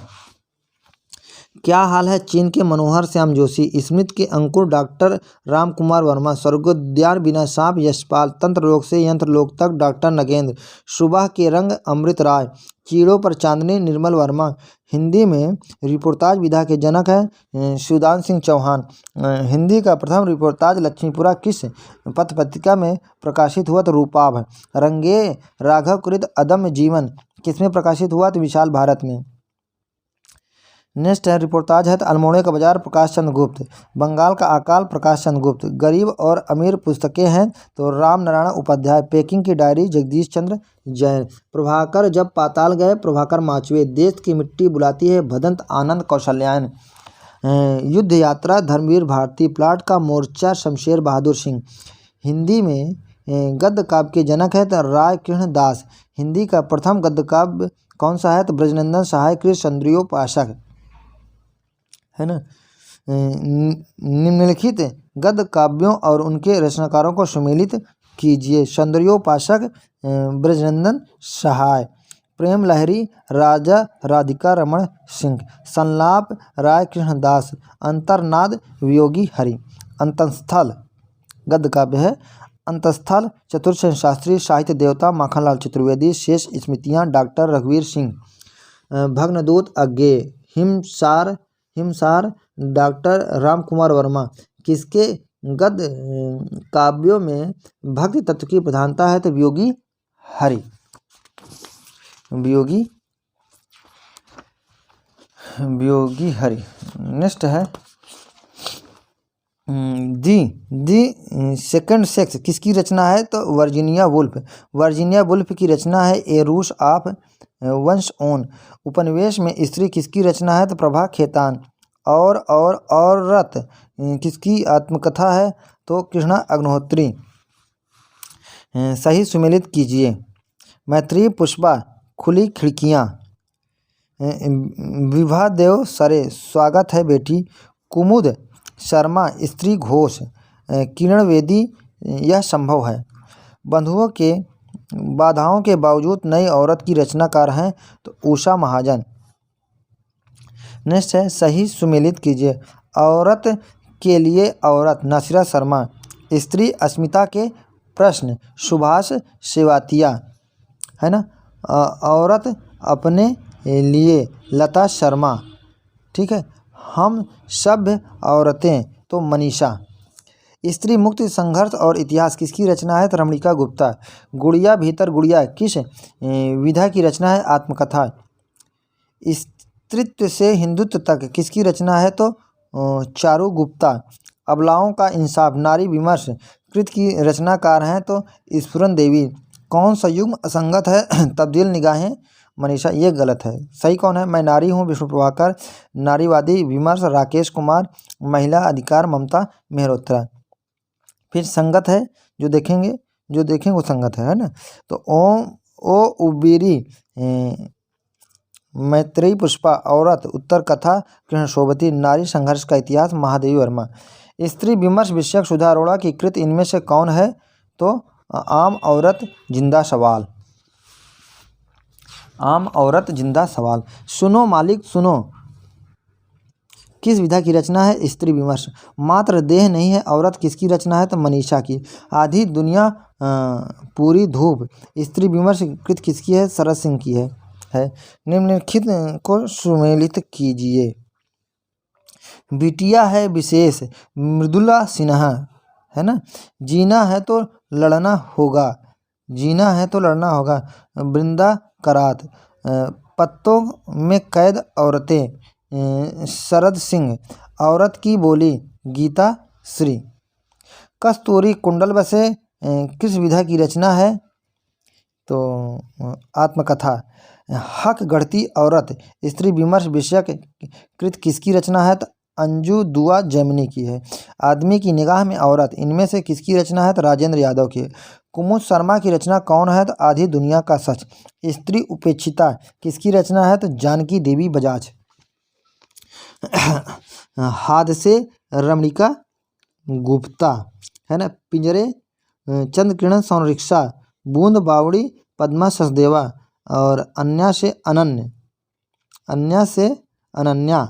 Speaker 1: क्या हाल है चीन के मनोहर श्याम जोशी। स्मृत के अंकुर डॉक्टर राम कुमार वर्मा। स्वर्गोद्यान बिना सांप यशपाल। तंत्र लोक से यंत्र लोक तक डॉक्टर नगेंद्र। सुबह के रंग अमृत राय। कीड़ों पर चांदनी निर्मल वर्मा। हिंदी में रिपोर्टाज विधा के जनक है शिवदान सिंह चौहान। हिंदी का प्रथम रिपोर्टाज लक्ष्मीपुरा किस पत्र पत्रिका में प्रकाशित हुआ तो रूपाभ। रंगे राघव कृत अदम्य जीवन किसमें प्रकाशित हुआ तो विशाल भारत में। नेक्स्ट है रिपोर्टाज है तो अल्मोड़े का बाजार प्रकाश चंद्र गुप्त। बंगाल का अकाल प्रकाश चंद्र गुप्त। गरीब और अमीर पुस्तकें हैं तो राम नारायण उपाध्याय। पेकिंग की डायरी जगदीश चंद्र जैन। प्रभाकर जब पाताल गए प्रभाकर माचवे। देश की मिट्टी बुलाती है भदंत आनंद कौशल्यायन। युद्ध यात्रा धर्मवीर भारती। प्लाट का मोर्चा शमशेर बहादुर सिंह। हिंदी में गद्य काव्य के जनक है तो राय कृष्ण दास। हिंदी का प्रथम गद्य काव्य कौन सा है तो ब्रजनंदन सहाय कृत चंद्रियोपासक है ना। निम्नलिखित गद्य काव्यों और उनके रचनाकारों को सम्मिलित कीजिए। चंद्रियोपासक ब्रजनंदन सहाय। प्रेम लहरी राजा राधिका रमण सिंह। संलाप राय कृष्ण दास। अंतर्नाद वियोगी हरि। अंतस्थल गद्य काव्य है। अंतस्थल चतुर्सेन शास्त्री। साहित्य देवता माखनलाल चतुर्वेदी। शेष स्मृतियाँ डॉक्टर रघुवीर सिंह। भग्नदूत अज्ञे। हिमसार डॉक्टर राम कुमार वर्मा। किसके गद्य काव्यों में भक्ति तत्व की प्रधानता है तो वियोगी हरि। नेक्स्ट है दी सेकंड सेक्स किसकी रचना है तो वर्जीनिया वुल्फ। वर्जीनिया वुल्फ की रचना है ए रूस ऑफ वंस ओन। उपनिवेश में स्त्री किसकी रचना है तो प्रभा खेतान। और औरत किसकी आत्मकथा है तो कृष्णा अग्निहोत्री। सही सुमेलित कीजिए। मैत्री पुष्पा खुली खिड़कियाँ। विभा देव सरे स्वागत है बेटी। कुमुद शर्मा स्त्री घोष। किरण वेदी यह संभव है। बंधुओं के बाधाओं के बावजूद नई औरत की रचनाकार हैं तो उषा महाजन। नेक्स्ट है सही सुमेलित कीजिए। औरत के लिए औरत नासिरा शर्मा। स्त्री अस्मिता के प्रश्न सुभाष सेवातिया है ना। औरत अपने लिए लता शर्मा। ठीक है। हम सभ्य औरतें तो मनीषा। स्त्री मुक्ति संघर्ष और इतिहास किसकी रचना है तो रमणिका गुप्ता। गुड़िया भीतर गुड़िया किस विधा की रचना है आत्मकथा। स्त्रीत्व से हिंदुत्व तक किसकी रचना है तो चारू गुप्ता। अबलाओं का इंसाफ, नारी विमर्श कृत की रचनाकार हैं तो स्फुरन देवी। कौन सा युग्म असंगत है? तब्दील निगाहें, मनीषा। ये गलत है। सही कौन है? मैं नारी हूँ, विष्णु प्रभाकर। नारीवादी विमर्श, राकेश कुमार। महिला अधिकार, ममता मेहरोत्रा। फिर संगत है, जो देखेंगे वो संगत है ना। तो ओ उबेरी, मैत्रेयी पुष्पा, औरत, उत्तर कथा कृष्ण शोभती। नारी संघर्ष का इतिहास, महादेवी वर्मा। स्त्री विमर्श विषयक सुधा अरोड़ा की कृत इनमें से कौन है? तो आम औरत जिंदा सवाल। आम औरत जिंदा सवाल। सुनो मालिक सुनो किस विधा की रचना है? स्त्री विमर्श। मात्र देह नहीं है औरत किसकी रचना है? तो मनीषा की। आधी दुनिया पूरी धूप स्त्री विमर्श कृत किसकी है? शरद सिंह की है। निम्नलिखित को सुमेलित कीजिए। बिटिया है विशेष, मृदुला सिन्हा, है ना। जीना है तो लड़ना होगा, वृंदा करात। पत्तों में कैद औरतें, शरद सिंह। औरत की बोली, गीता श्री। कस्तूरी कुंडल बसे किस विधा की रचना है? तो आत्मकथा। हक गढ़ती औरत स्त्री विमर्श विषयक कृत किसकी रचना है? तो अंजू दुआ जैमिनी की है। आदमी की निगाह में औरत इनमें से किसकी रचना है? तो राजेंद्र यादव की है। कुमुद शर्मा की रचना कौन है? तो आधी दुनिया का सच। स्त्री उपेक्षिता किसकी रचना है? तो जानकी देवी बजाज। हादसे रमणिका गुप्ता, है ना। पिंजरे चंद्र किरण संरिक्षा, बूंद बावड़ी पद्मा सचदेवा। और अन्या से अनन्या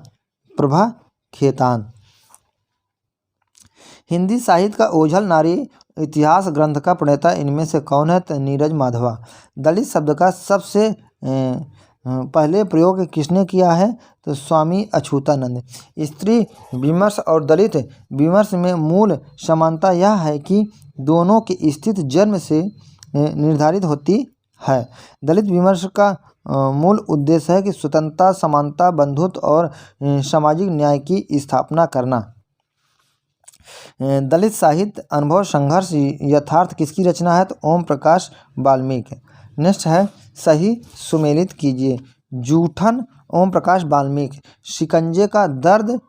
Speaker 1: प्रभा खेतान। हिंदी साहित्य का ओझल नारी इतिहास ग्रंथ का प्रणेता इनमें से कौन है? तो नीरज माधवा। दलित शब्द का सबसे पहले प्रयोग किसने किया है? तो स्वामी अछूतानंद। स्त्री विमर्श और दलित विमर्श में मूल समानता यह है कि दोनों की स्थिति जन्म से निर्धारित होती है। दलित विमर्श का मूल उद्देश्य है कि स्वतंत्रता, समानता, बंधुत्व और सामाजिक न्याय की स्थापना करना। दलित साहित्य अनुभव संघर्ष यथार्थ किसकी रचना है? तो ओम प्रकाश वाल्मीकि। नेक्स्ट है सही सुमेलित कीजिए। जूठन ओम प्रकाश वाल्मीकि। शिकंजे का दर्द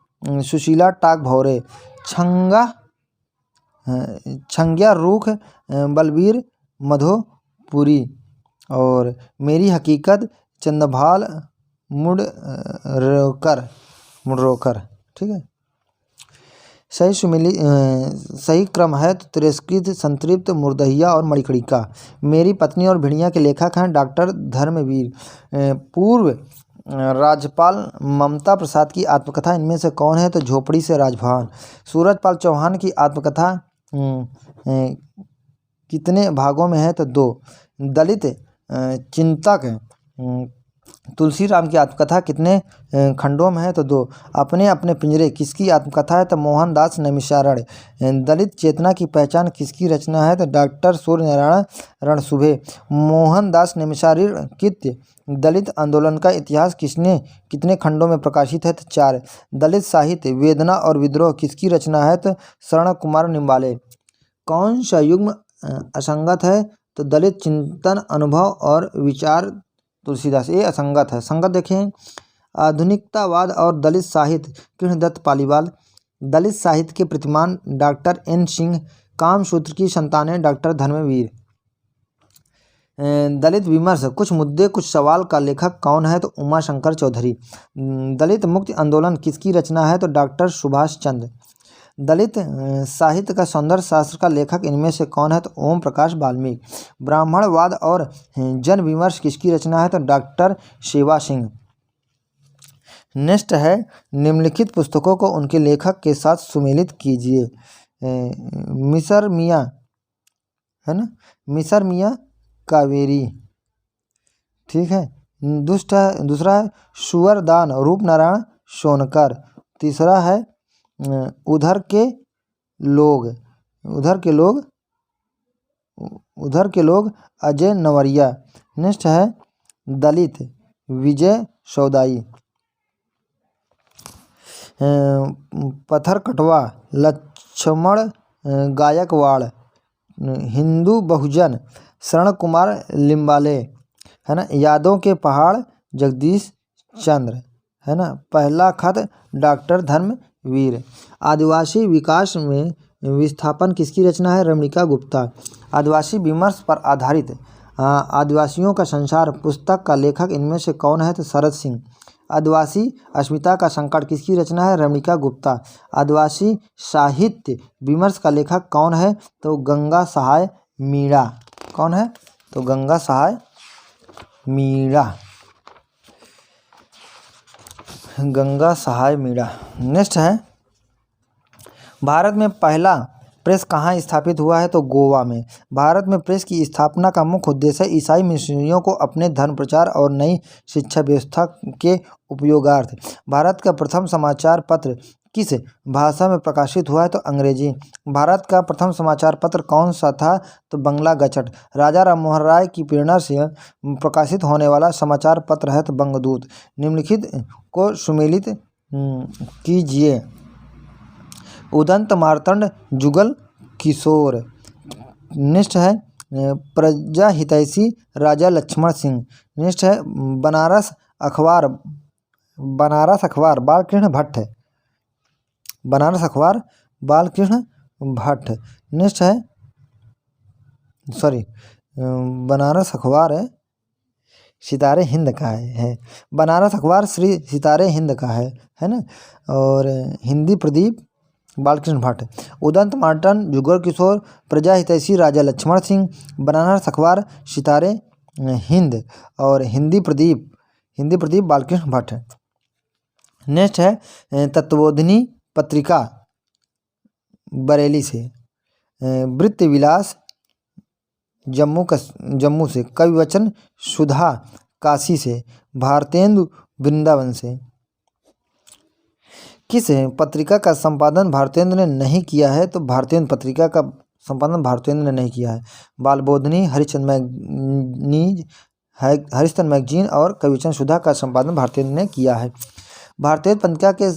Speaker 1: सुशीला टागभौरे। छंग्या रूख बलबीर मधोपुरी। और मेरी हकीकत चंद्रभाल मुडरोकर। ठीक है। सही क्रम है तो तिरस्कृत, संतृप्त, मुर्दहिया और मणिकर्णिका। मेरी पत्नी और भिड़िया के लेखक हैं डॉक्टर धर्मवीर। पूर्व राज्यपाल ममता प्रसाद की आत्मकथा इनमें से कौन है? तो झोपड़ी से राजभवन। सूरजपाल चौहान की आत्मकथा कितने भागों में है? तो 2। दलित चिंतक तुलसीराम की आत्मकथा कितने खंडों में है? तो 2। अपने अपने पिंजरे किसकी आत्मकथा है? तो मोहनदास नैमिषारण्य। दलित चेतना की पहचान किसकी रचना है? तो डॉक्टर सूर्यनारायण रणसुभे। मोहनदास नैमिषारण्य कृत दलित आंदोलन का इतिहास कितने खंडों में प्रकाशित है? तो 4। दलित साहित्य वेदना और विद्रोह किसकी रचना है? तो शरण कुमार निम्बाले। कौन सा युग्म असंगत है? तो दलित चिंतन, अनुभव और विचार तुलसीदास। ये असंगत है। संगत देखें, आधुनिकतावाद और दलित साहित्य कृष्णदत्त पालीवाल। दलित साहित्य के प्रतिमान डॉक्टर एन सिंह। कामसूत्र की संतानें डॉक्टर धर्मवीर। दलित विमर्श कुछ मुद्दे कुछ सवाल का लेखक कौन है? तो उमाशंकर चौधरी। दलित मुक्ति आंदोलन किसकी रचना है? तो डॉक्टर सुभाष चंद्र। दलित साहित्य का सौंदर्य शास्त्र का लेखक इनमें से कौन है? तो ओम प्रकाश वाल्मीकि। ब्राह्मणवाद और जन विमर्श किसकी रचना है? तो डॉक्टर सेवा सिंह। नेक्स्ट है निम्नलिखित पुस्तकों को उनके लेखक के साथ सुमेलित कीजिए। मिसर मियाँ, है ना, मिसर मियाँ कावेरी। ठीक है। दूसरा है सुअरदान रूपनारायण सोनकर। तीसरा है उधर के लोग अजय नवरिया। नेक्स्ट है दलित विजय सौदाई। पत्थर कटवा लक्ष्मण गायकवाड़, हिंदू बहुजन शरण कुमार लिम्बाले, है ना। यादों के पहाड़ जगदीश चंद्र, है ना। पहला खत डॉक्टर धर्मवीर। आदिवासी विकास में विस्थापन किसकी रचना है? रमणिका गुप्ता। आदिवासी विमर्श पर आधारित आदिवासियों का संसार पुस्तक का लेखक इनमें से कौन है? तो शरद सिंह। आदिवासी अस्मिता का संकट किसकी रचना है? रमणिका गुप्ता। आदिवासी साहित्य विमर्श का लेखक कौन है? तो गंगा सहाय मीणा। कौन है? तो गंगा सहाय मीणा। गंगा सहाय मीणा। नेक्स्ट है, भारत में पहला प्रेस कहाँ स्थापित हुआ है? तो गोवा में। भारत में प्रेस की स्थापना का मुख्य उद्देश्य ईसाई मिशनरियों को अपने धर्म प्रचार और नई शिक्षा व्यवस्था के उपयोगार्थ। भारत का प्रथम समाचार पत्र किस भाषा में प्रकाशित हुआ है? तो अंग्रेजी। भारत का प्रथम समाचार पत्र कौन सा था? तो बंगला गजट। राजा राममोहन राय की प्रेरणा से प्रकाशित होने वाला समाचार पत्र है तो बंगदूत। निम्नलिखित को सुमेलित कीजिए। उदंत मार्तंड जुगल किशोर। नेक्स्ट है प्रजा हितैषी राजा लक्ष्मण सिंह। नेक्स्ट है बनारस अखबार बालकृष्ण भट्ट। बनारस अखबार बालकृष्ण भट्ट। नेक्स्ट है बनारस अखबार सितारे हिंद का है। बनारस अखबार श्री सितारे हिंद का है ना। और हिंदी प्रदीप बालकृष्ण भट्ट। उदंत मार्तंड जुगल किशोर, प्रजा हितैषी राजा लक्ष्मण सिंह, बनारस अखबार सितारे हिंद और हिंदी प्रदीप बालकृष्ण भट्ट। नेक्स्ट है तत्वबोधिनी पत्रिका बरेली से। वृत्ति विलास जम्मू से। कविवचन सुधा काशी से। भारतेंदु वृंदावन से। किस पत्रिका का संपादन भारतेंदु ने नहीं किया है? तो भारतेंदु पत्रिका का संपादन भारतेंदु ने नहीं किया है। बालबोधिनी, हरिश्चंद्र मैगजीन और कविवचन सुधा का संपादन भारतेंदु ने किया है। भारतेंदु पत्रिका के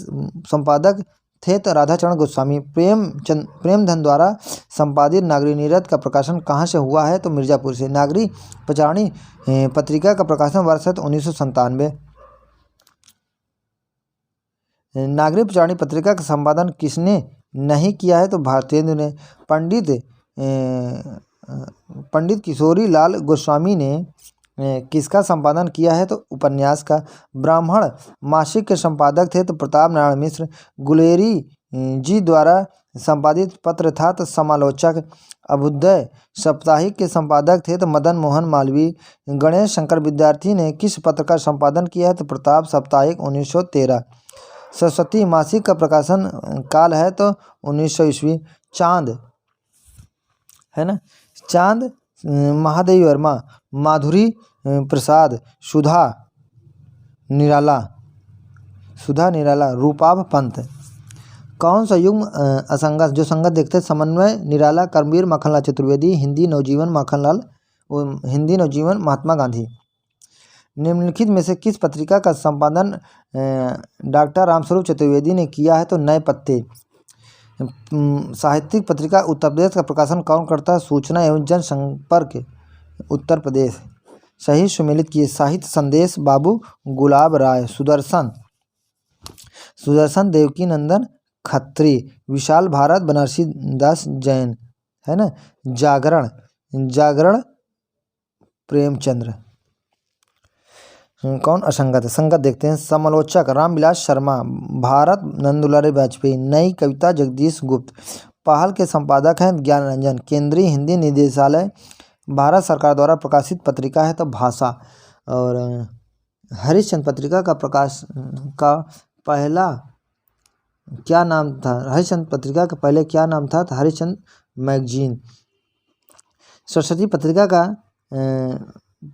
Speaker 1: संपादक थे तो राधाचरण गोस्वामी। प्रेमधन द्वारा संपादित नागरी नीरद का प्रकाशन कहाँ से हुआ है? तो मिर्जापुर से। नागरी प्रचारिणी पत्रिका का प्रकाशन वर्ष है तो 1997। नागरी प्रचारिणी पत्रिका का संपादन किसने नहीं किया है? तो भारतेंदु ने। पंडित किशोरी लाल गोस्वामी ने किसका संपादन किया है? तो उपन्यास का। ब्राह्मण मासिक के संपादक थे तो प्रताप नारायण मिश्र। गुलेरी जी द्वारा संपादित पत्र था तो समालोचक। अभ्युदय साप्ताहिक के संपादक थे तो मदन मोहन मालवीय। गणेश शंकर विद्यार्थी ने किस पत्र का संपादन किया है? तो प्रताप साप्ताहिक 1913। सरस्वती मासिक का प्रकाशन काल है तो 1900 ईस्वी। चांद, है ना। चांद महादेवी वर्मा, माधुरी प्रसाद, सुधा निराला, रूपाभ पंत। कौन सा युग्म असंगत जो संगत देखते? समन्वय निराला, कर्मवीर माखनलाल चतुर्वेदी, हिंदी नवजीवन महात्मा गांधी। निम्नलिखित में से किस पत्रिका का संपादन डॉक्टर रामस्वरूप चतुर्वेदी ने किया है? तो नए पत्ते। साहित्यिक पत्रिका उत्तर प्रदेश का प्रकाशन कौन करता है? सूचना एवं जनसंपर्क उत्तर प्रदेश। सही सुमेलित किए। साहित्य संदेश बाबू गुलाब राय। सुदर्शन देवकी नंदन खत्री। विशाल भारत बनारसी दास जैन, है ना। जागरण प्रेमचंद्र। कौन असंगत है? संगत देखते हैं। समालोचक रामविलास शर्मा, भारत नंदुलारे वाजपेयी। नई कविता जगदीश गुप्त। पहल के संपादक हैं ज्ञान रंजन। केंद्रीय हिंदी निदेशालय भारत सरकार द्वारा प्रकाशित पत्रिका है तो भाषा। और हरिश्चंद्र पत्रिका का पहला क्या नाम था? हरिश्चंद्र पत्रिका का पहले क्या नाम था? तो हरिश्चंद्र मैगजीन। सरस्वती पत्रिका का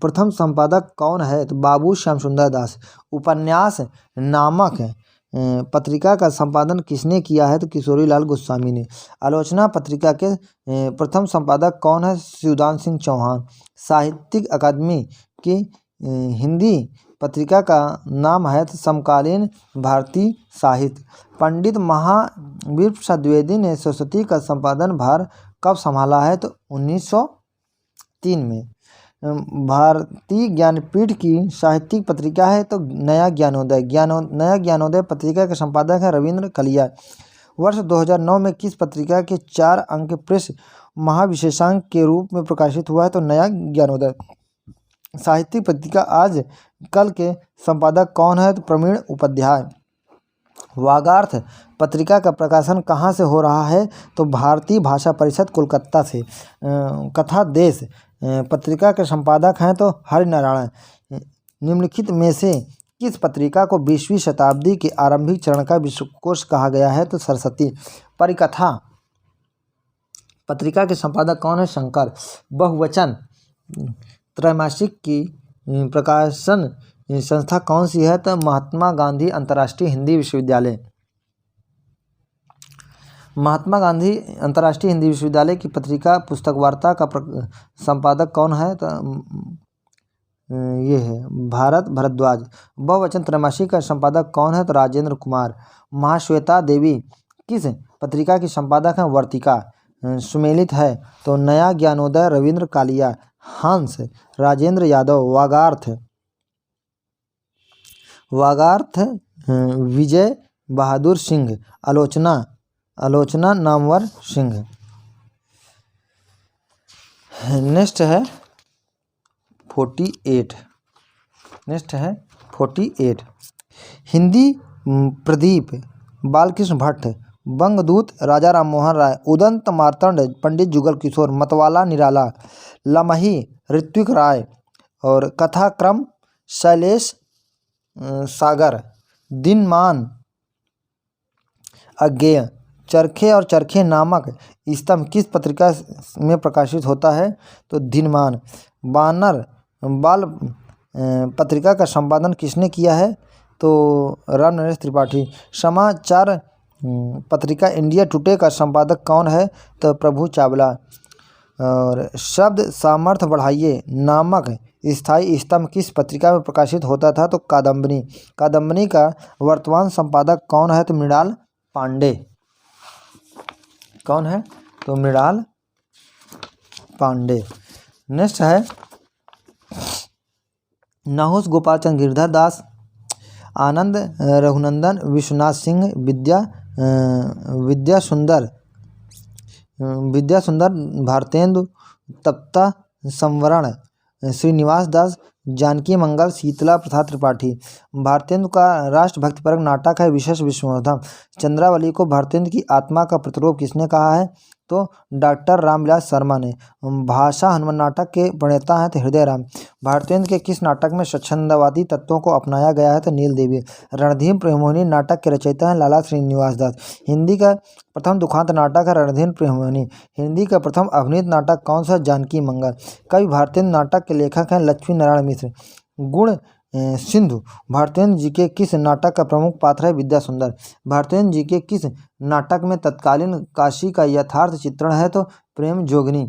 Speaker 1: प्रथम संपादक कौन है? तो बाबू श्याम सुंदर दास। उपन्यास नामक पत्रिका का संपादन किसने किया है? तो किशोरी लाल गोस्वामी ने। आलोचना पत्रिका के प्रथम संपादक कौन है? शिवदान सिंह चौहान। साहित्यिक अकादमी की हिंदी पत्रिका का नाम है तो समकालीन भारतीय साहित्य। पंडित महावीर प्रसाद द्विवेदी ने सरस्वती का संपादन भार कब संभाला है तो 1903 में। भारतीय ज्ञानपीठ की साहित्यिक पत्रिका है तो नया ज्ञानोदय। नया ज्ञानोदय पत्रिका के संपादक है रविंद्र कलिया। वर्ष 2009 में किस पत्रिका के 4 अंक प्रेस महाविशेषांक के रूप में प्रकाशित हुआ है तो नया ज्ञानोदय। साहित्यिक पत्रिका आज कल के संपादक कौन है तो प्रवीण उपाध्याय। वागार्थ पत्रिका का प्रकाशन कहाँ से हो रहा है तो भारतीय भाषा परिषद कोलकाता से। कथा देश पत्रिका के संपादक हैं तो हरिनारायण। निम्नलिखित में से किस पत्रिका को 20वीं शताब्दी के आरंभिक चरण का विश्वकोश कहा गया है तो सरस्वती। परिकथा पत्रिका के संपादक कौन है शंकर। बहुवचन त्रैमासिक की प्रकाशन संस्था कौन सी है तो महात्मा गांधी अंतर्राष्ट्रीय हिंदी विश्वविद्यालय। महात्मा गांधी अंतर्राष्ट्रीय हिंदी विश्वविद्यालय की पत्रिका पुस्तक वार्ता का संपादक कौन है तो ये है भारत भारद्वाज। बहुवचन त्रैमासिक का संपादक कौन है तो राजेंद्र कुमार। महाश्वेता देवी किस पत्रिका की संपादक है वर्तिका। सुमेलित है तो नया ज्ञानोदय रविंद्र कालिया। हंस राजेंद्र यादव। वागार्थ विजय बहादुर सिंह। आलोचना नामवर सिंह। नेक्स्ट है 48। हिंदी प्रदीप बालकृष्ण भट्ट। बंगदूत राजा राम मोहन राय। उदंत मार्तंड पंडित जुगल किशोर। मतवाला निराला। लमही ऋत्विक राय। और कथाक्रम शैलेश सागर। दिनमान अज्ञेय। चरखे और चरखे नामक स्तंभ किस पत्रिका में प्रकाशित होता है तो दिनमान। बानर बाल पत्रिका का संपादन किसने किया है तो राम नरेश त्रिपाठी। समाचार पत्रिका इंडिया टुडे का संपादक कौन है तो प्रभु चावला। और शब्द सामर्थ्य बढ़ाइए नामक स्थायी स्तंभ किस पत्रिका में प्रकाशित होता था तो कादम्बनी का वर्तमान संपादक कौन है तो मृणाल पांडे। कौन है तो मृणाल पांडे। नेक्स्ट है नहुस गोपालचंद गिरधर दास। आनंद रघुनंदन विश्वनाथ सिंह। विद्या सुंदर भारतेंदु। तप्ता संवरण श्रीनिवास दास। जानकी मंगल शीतला प्रसाद त्रिपाठी। भारतेंदु का राष्ट्रभक्तिपरक नाटक है विशेष विश्वनाथम। चंद्रावली को भारतेंदु की आत्मा का प्रतिरूप किसने कहा है तो डॉक्टर रामविलास शर्मा ने। भाषा हनुमान नाटक के प्रणेता हैं तो हृदय राम। भारतेंदु के किस नाटक में स्वच्छंदवादी तत्वों को अपनाया गया है तो नील देवी। रणधीर प्रेममोहिनी नाटक के रचयिता हैं लाला श्रीनिवास दास। हिंदी का प्रथम दुखांत नाटक है रणधीर प्रेममोहिनी। हिंदी का प्रथम अभिनीत नाटक कौन सा जानकी मंगल। कवि भारतेंदु नाटक के लेखक हैं लक्ष्मी नारायण मिश्र। गुण सिंधु भारतेंदु जी के किस नाटक का प्रमुख पात्र है विद्या सुंदर। भारतेंदु जी के किस नाटक में तत्कालीन काशी का यथार्थ चित्रण है तो प्रेम जोगिनी।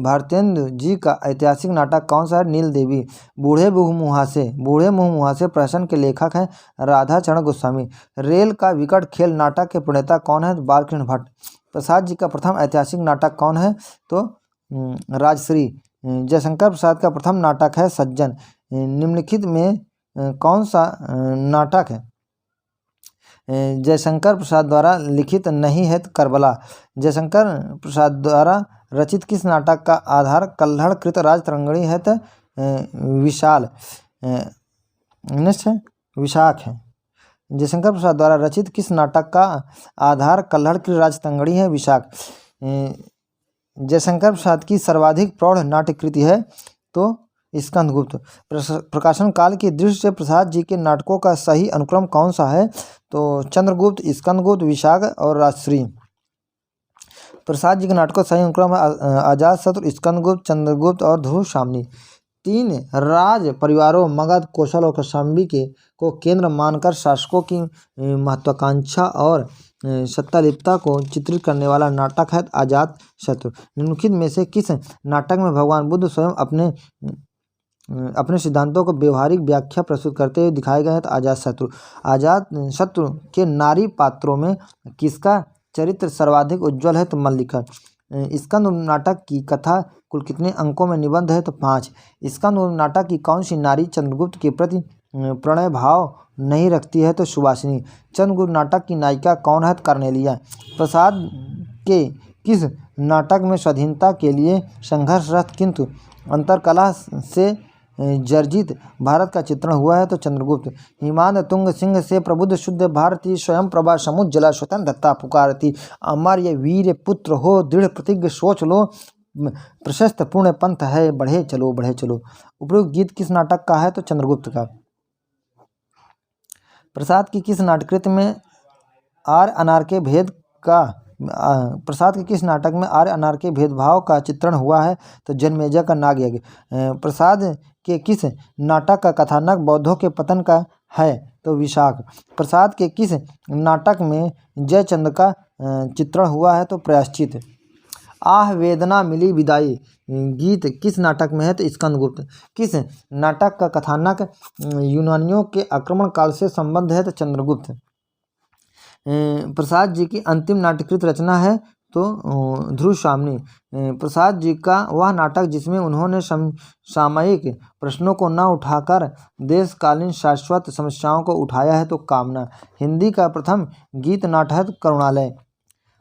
Speaker 1: भारतेंदु जी का ऐतिहासिक नाटक कौन सा है नील देवी। बूढ़े मुँह मुहासे प्रहसन के लेखक हैं राधा चरण गोस्वामी। रेल का विकट खेल नाटक के प्रणेता कौन है तो बालकृष्ण भट्ट। प्रसाद जी का प्रथम ऐतिहासिक नाटक कौन है तो राजश्री। जयशंकर प्रसाद का प्रथम नाटक है सज्जन। निम्नलिखित में कौन सा नाटक है जयशंकर प्रसाद द्वारा लिखित नहीं है तो करबला। जयशंकर प्रसाद द्वारा रचित किस नाटक का आधार कल्हड़कृत राजतरंगिणी है तो विशाख है। जयशंकर प्रसाद द्वारा रचित किस नाटक का आधार कल्हड़कृत राजतरंगिणी है विशाख। जयशंकर प्रसाद की सर्वाधिक प्रौढ़ नाट्यकृति है तो स्कंदगुप्त। प्रकाशन काल की दृष्टि से प्रसाद जी के नाटकों का सही अनुक्रम कौन सा है तो चंद्रगुप्त स्कंदगुप्त विशाख और राजश्री। प्रसाद जी के नाटकों का सही अनुक्रम है अजातशत्रु स्कंदगुप्त चंद्रगुप्त और ध्रुव सामनी। 3 राज परिवारों मगध कौशल और कौशाम्बी को केंद्र मानकर शासकों की महत्वाकांक्षा और सत्तालिप्तता को चित्रित करने वाला नाटक है अजातशत्रु। निम्नलिखित में से किस नाटक में भगवान बुद्ध स्वयं अपने अपने सिद्धांतों को व्यवहारिक व्याख्या प्रस्तुत करते हुए दिखाए गए हैं। तो अजातशत्रु के नारी पात्रों में किसका चरित्र सर्वाधिक उज्ज्वल है? तो मल्लिका। स्कंद नाटक की कथा कुल कितने अंकों में निबंध है? तो 5। स्कंद नाटक की कौन सी नारी चंद्रगुप्त के प्रति प्रणय भाव नहीं रखती है? तो सुवासिनी। चंद्रगुप्त नाटक की नायिका कौन है? तो कार्नेलिया। प्रसाद के किस नाटक में स्वाधीनता के लिए संघर्षरत किंतु अंतरकलह से जर्जित भारत का चित्रण हुआ है? तो चंद्रगुप्त। हिमांत तुंग सिंह से प्रबुद्ध शुद्ध भारती स्वयं प्रभा समुज्जला स्वतंत्रता पुकारती अमर ये वीर पुत्र हो दृढ़ प्रतिज्ञ सोच लो प्रशस्त पूर्ण पंथ है बढ़े चलो बढ़े चलो। उपरोक्त गीत किस नाटक का है? तो चंद्रगुप्त का। प्रसाद की किस नाटकृत में आर्य अनार्य के भेद का प्रसाद के किस नाटक में आर्य अनार्य के भेदभाव का चित्रण हुआ है? तो जन्मेजय का नागयज्ञ। प्रसाद के किस नाटक का कथानक बौद्धों के पतन का है? तो विशाख। प्रसाद के किस नाटक में जयचंद का चित्रण हुआ है? तो प्रायश्चित। आह वेदना मिली विदाई गीत किस नाटक में है? तो स्कंदगुप्त। किस नाटक का कथानक यूनानियों के आक्रमण काल से संबंध है? तो चंद्रगुप्त। प्रसाद जी की अंतिम नाटकृत रचना है? तो ध्रुवसाम्नी। प्रसाद जी का वह नाटक जिसमें उन्होंने सामयिक प्रश्नों को न उठाकर देशकालीन शाश्वत समस्याओं को उठाया है? तो कामना। हिंदी का प्रथम गीत नाटक करुणालय।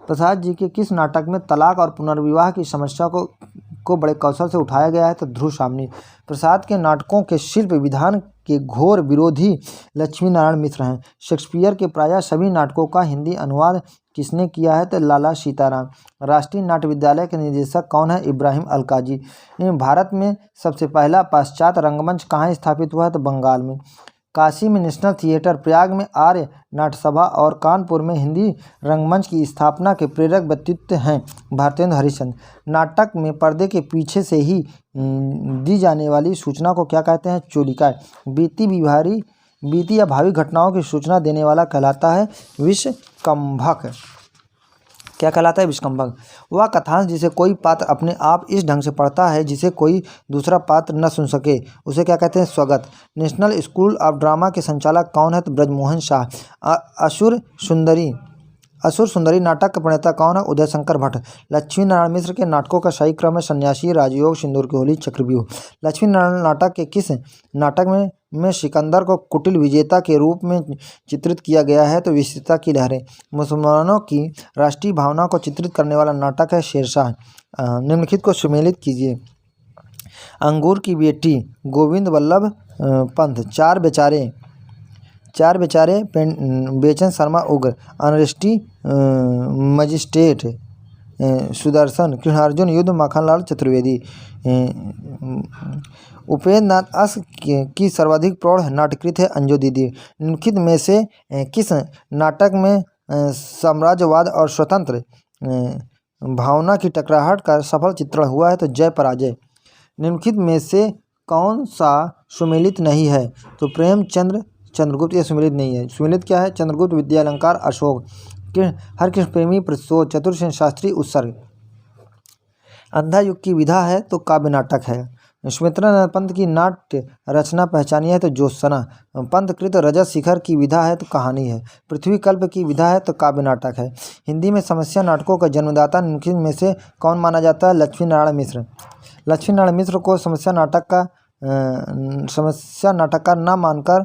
Speaker 1: प्रसाद जी के किस नाटक में तलाक और पुनर्विवाह की समस्या को बड़े कौशल से उठाया गया है? तो ध्रुवसाम्नी। प्रसाद के नाटकों के शिल्प विधान के घोर विरोधी लक्ष्मी नारायण मिश्र हैं। शेक्सपियर के प्रायः सभी नाटकों का हिंदी अनुवाद किसने किया है? तो लाला सीताराम। राष्ट्रीय नाट्य विद्यालय के निदेशक कौन है? इब्राहिम अलकाजी। भारत में सबसे पहला पाश्चात्य रंगमंच कहाँ स्थापित हुआ है? तो बंगाल में। काशी में नेशनल थिएटर, प्रयाग में आर्य नाट्यसभा और कानपुर में हिंदी रंगमंच की स्थापना के प्रेरक व्यक्तित्व हैं भारतेंद्र हरिश्चंद्र। नाटक में पर्दे के पीछे से ही दी जाने वाली सूचना को क्या कहते हैं? चोलिका। बीती या भावी घटनाओं की सूचना देने वाला कहलाता है विषकंभक। क्या कहलाता है? विषकंभक। वह कथांश जिसे कोई पात्र अपने आप इस ढंग से पढ़ता है जिसे कोई दूसरा पात्र न सुन सके उसे क्या कहते हैं? स्वगत। नेशनल स्कूल ऑफ ड्रामा के संचालक कौन है? तो ब्रजमोहन शाह। असुर सुंदरी नाटक का प्रणेता कौन है? उदय शंकर भट्ट। लक्ष्मी नारायण मिश्र के नाटकों का सही क्रम है सन्यासी, राजयोग, सिंदूर की होली, चक्रव्यूह। लक्ष्मी नारायण नाटक के किस नाटक में सिकंदर को कुटिल विजेता के रूप में चित्रित किया गया है? तो विस्तारता की लहरें। मुसलमानों की राष्ट्रीय भावना को चित्रित करने वाला नाटक है शेरशाह। निम्नलिखित को सुमेलित कीजिए। अंगूर की बेटी, गोविंद वल्लभ पंत, चार बेचारे, बेचन शर्मा उग्र, अनरेस्टी मजिस्ट्रेट, सुदर्शन, कृष्णार्जुन युद्ध, माखनलाल चतुर्वेदी। उपेंद्र नाथ अस की सर्वाधिक प्रौढ़ नाटकृत है अंजू दीदी। निम्नलिखित में से किस नाटक में साम्राज्यवाद और स्वतंत्र भावना की टकराहट का सफल चित्रण हुआ है? तो जय पराजय। निम्नलिखित में से कौन सा सुमेलित नहीं है? तो प्रेमचंद्र चंद्रगुप्त। ये सुमेलित नहीं है। सुमेलित क्या है? चंद्रगुप्त, विद्यालंकार, अशोक, हरकृष्ण प्रेमी, प्रतिशोध, चतुर्सेन शास्त्री, उत्सर्ग। अंधा युग की विधा है? तो काव्य नाटक है। सुमित्रा पंत की नाट्य रचना पहचानी है? तो ज्योत्सना। पंतकृत रजत शिखर की विधा है? तो कहानी है। पृथ्वी कल्प की विधा है? तो काव्य नाटक है। हिंदी में समस्या नाटकों का जन्मदाता निम्नलिखित में से कौन माना जाता है? लक्ष्मी नारायण मिश्र। लक्ष्मी नारायण मिश्र को समस्या नाटककार न मानकर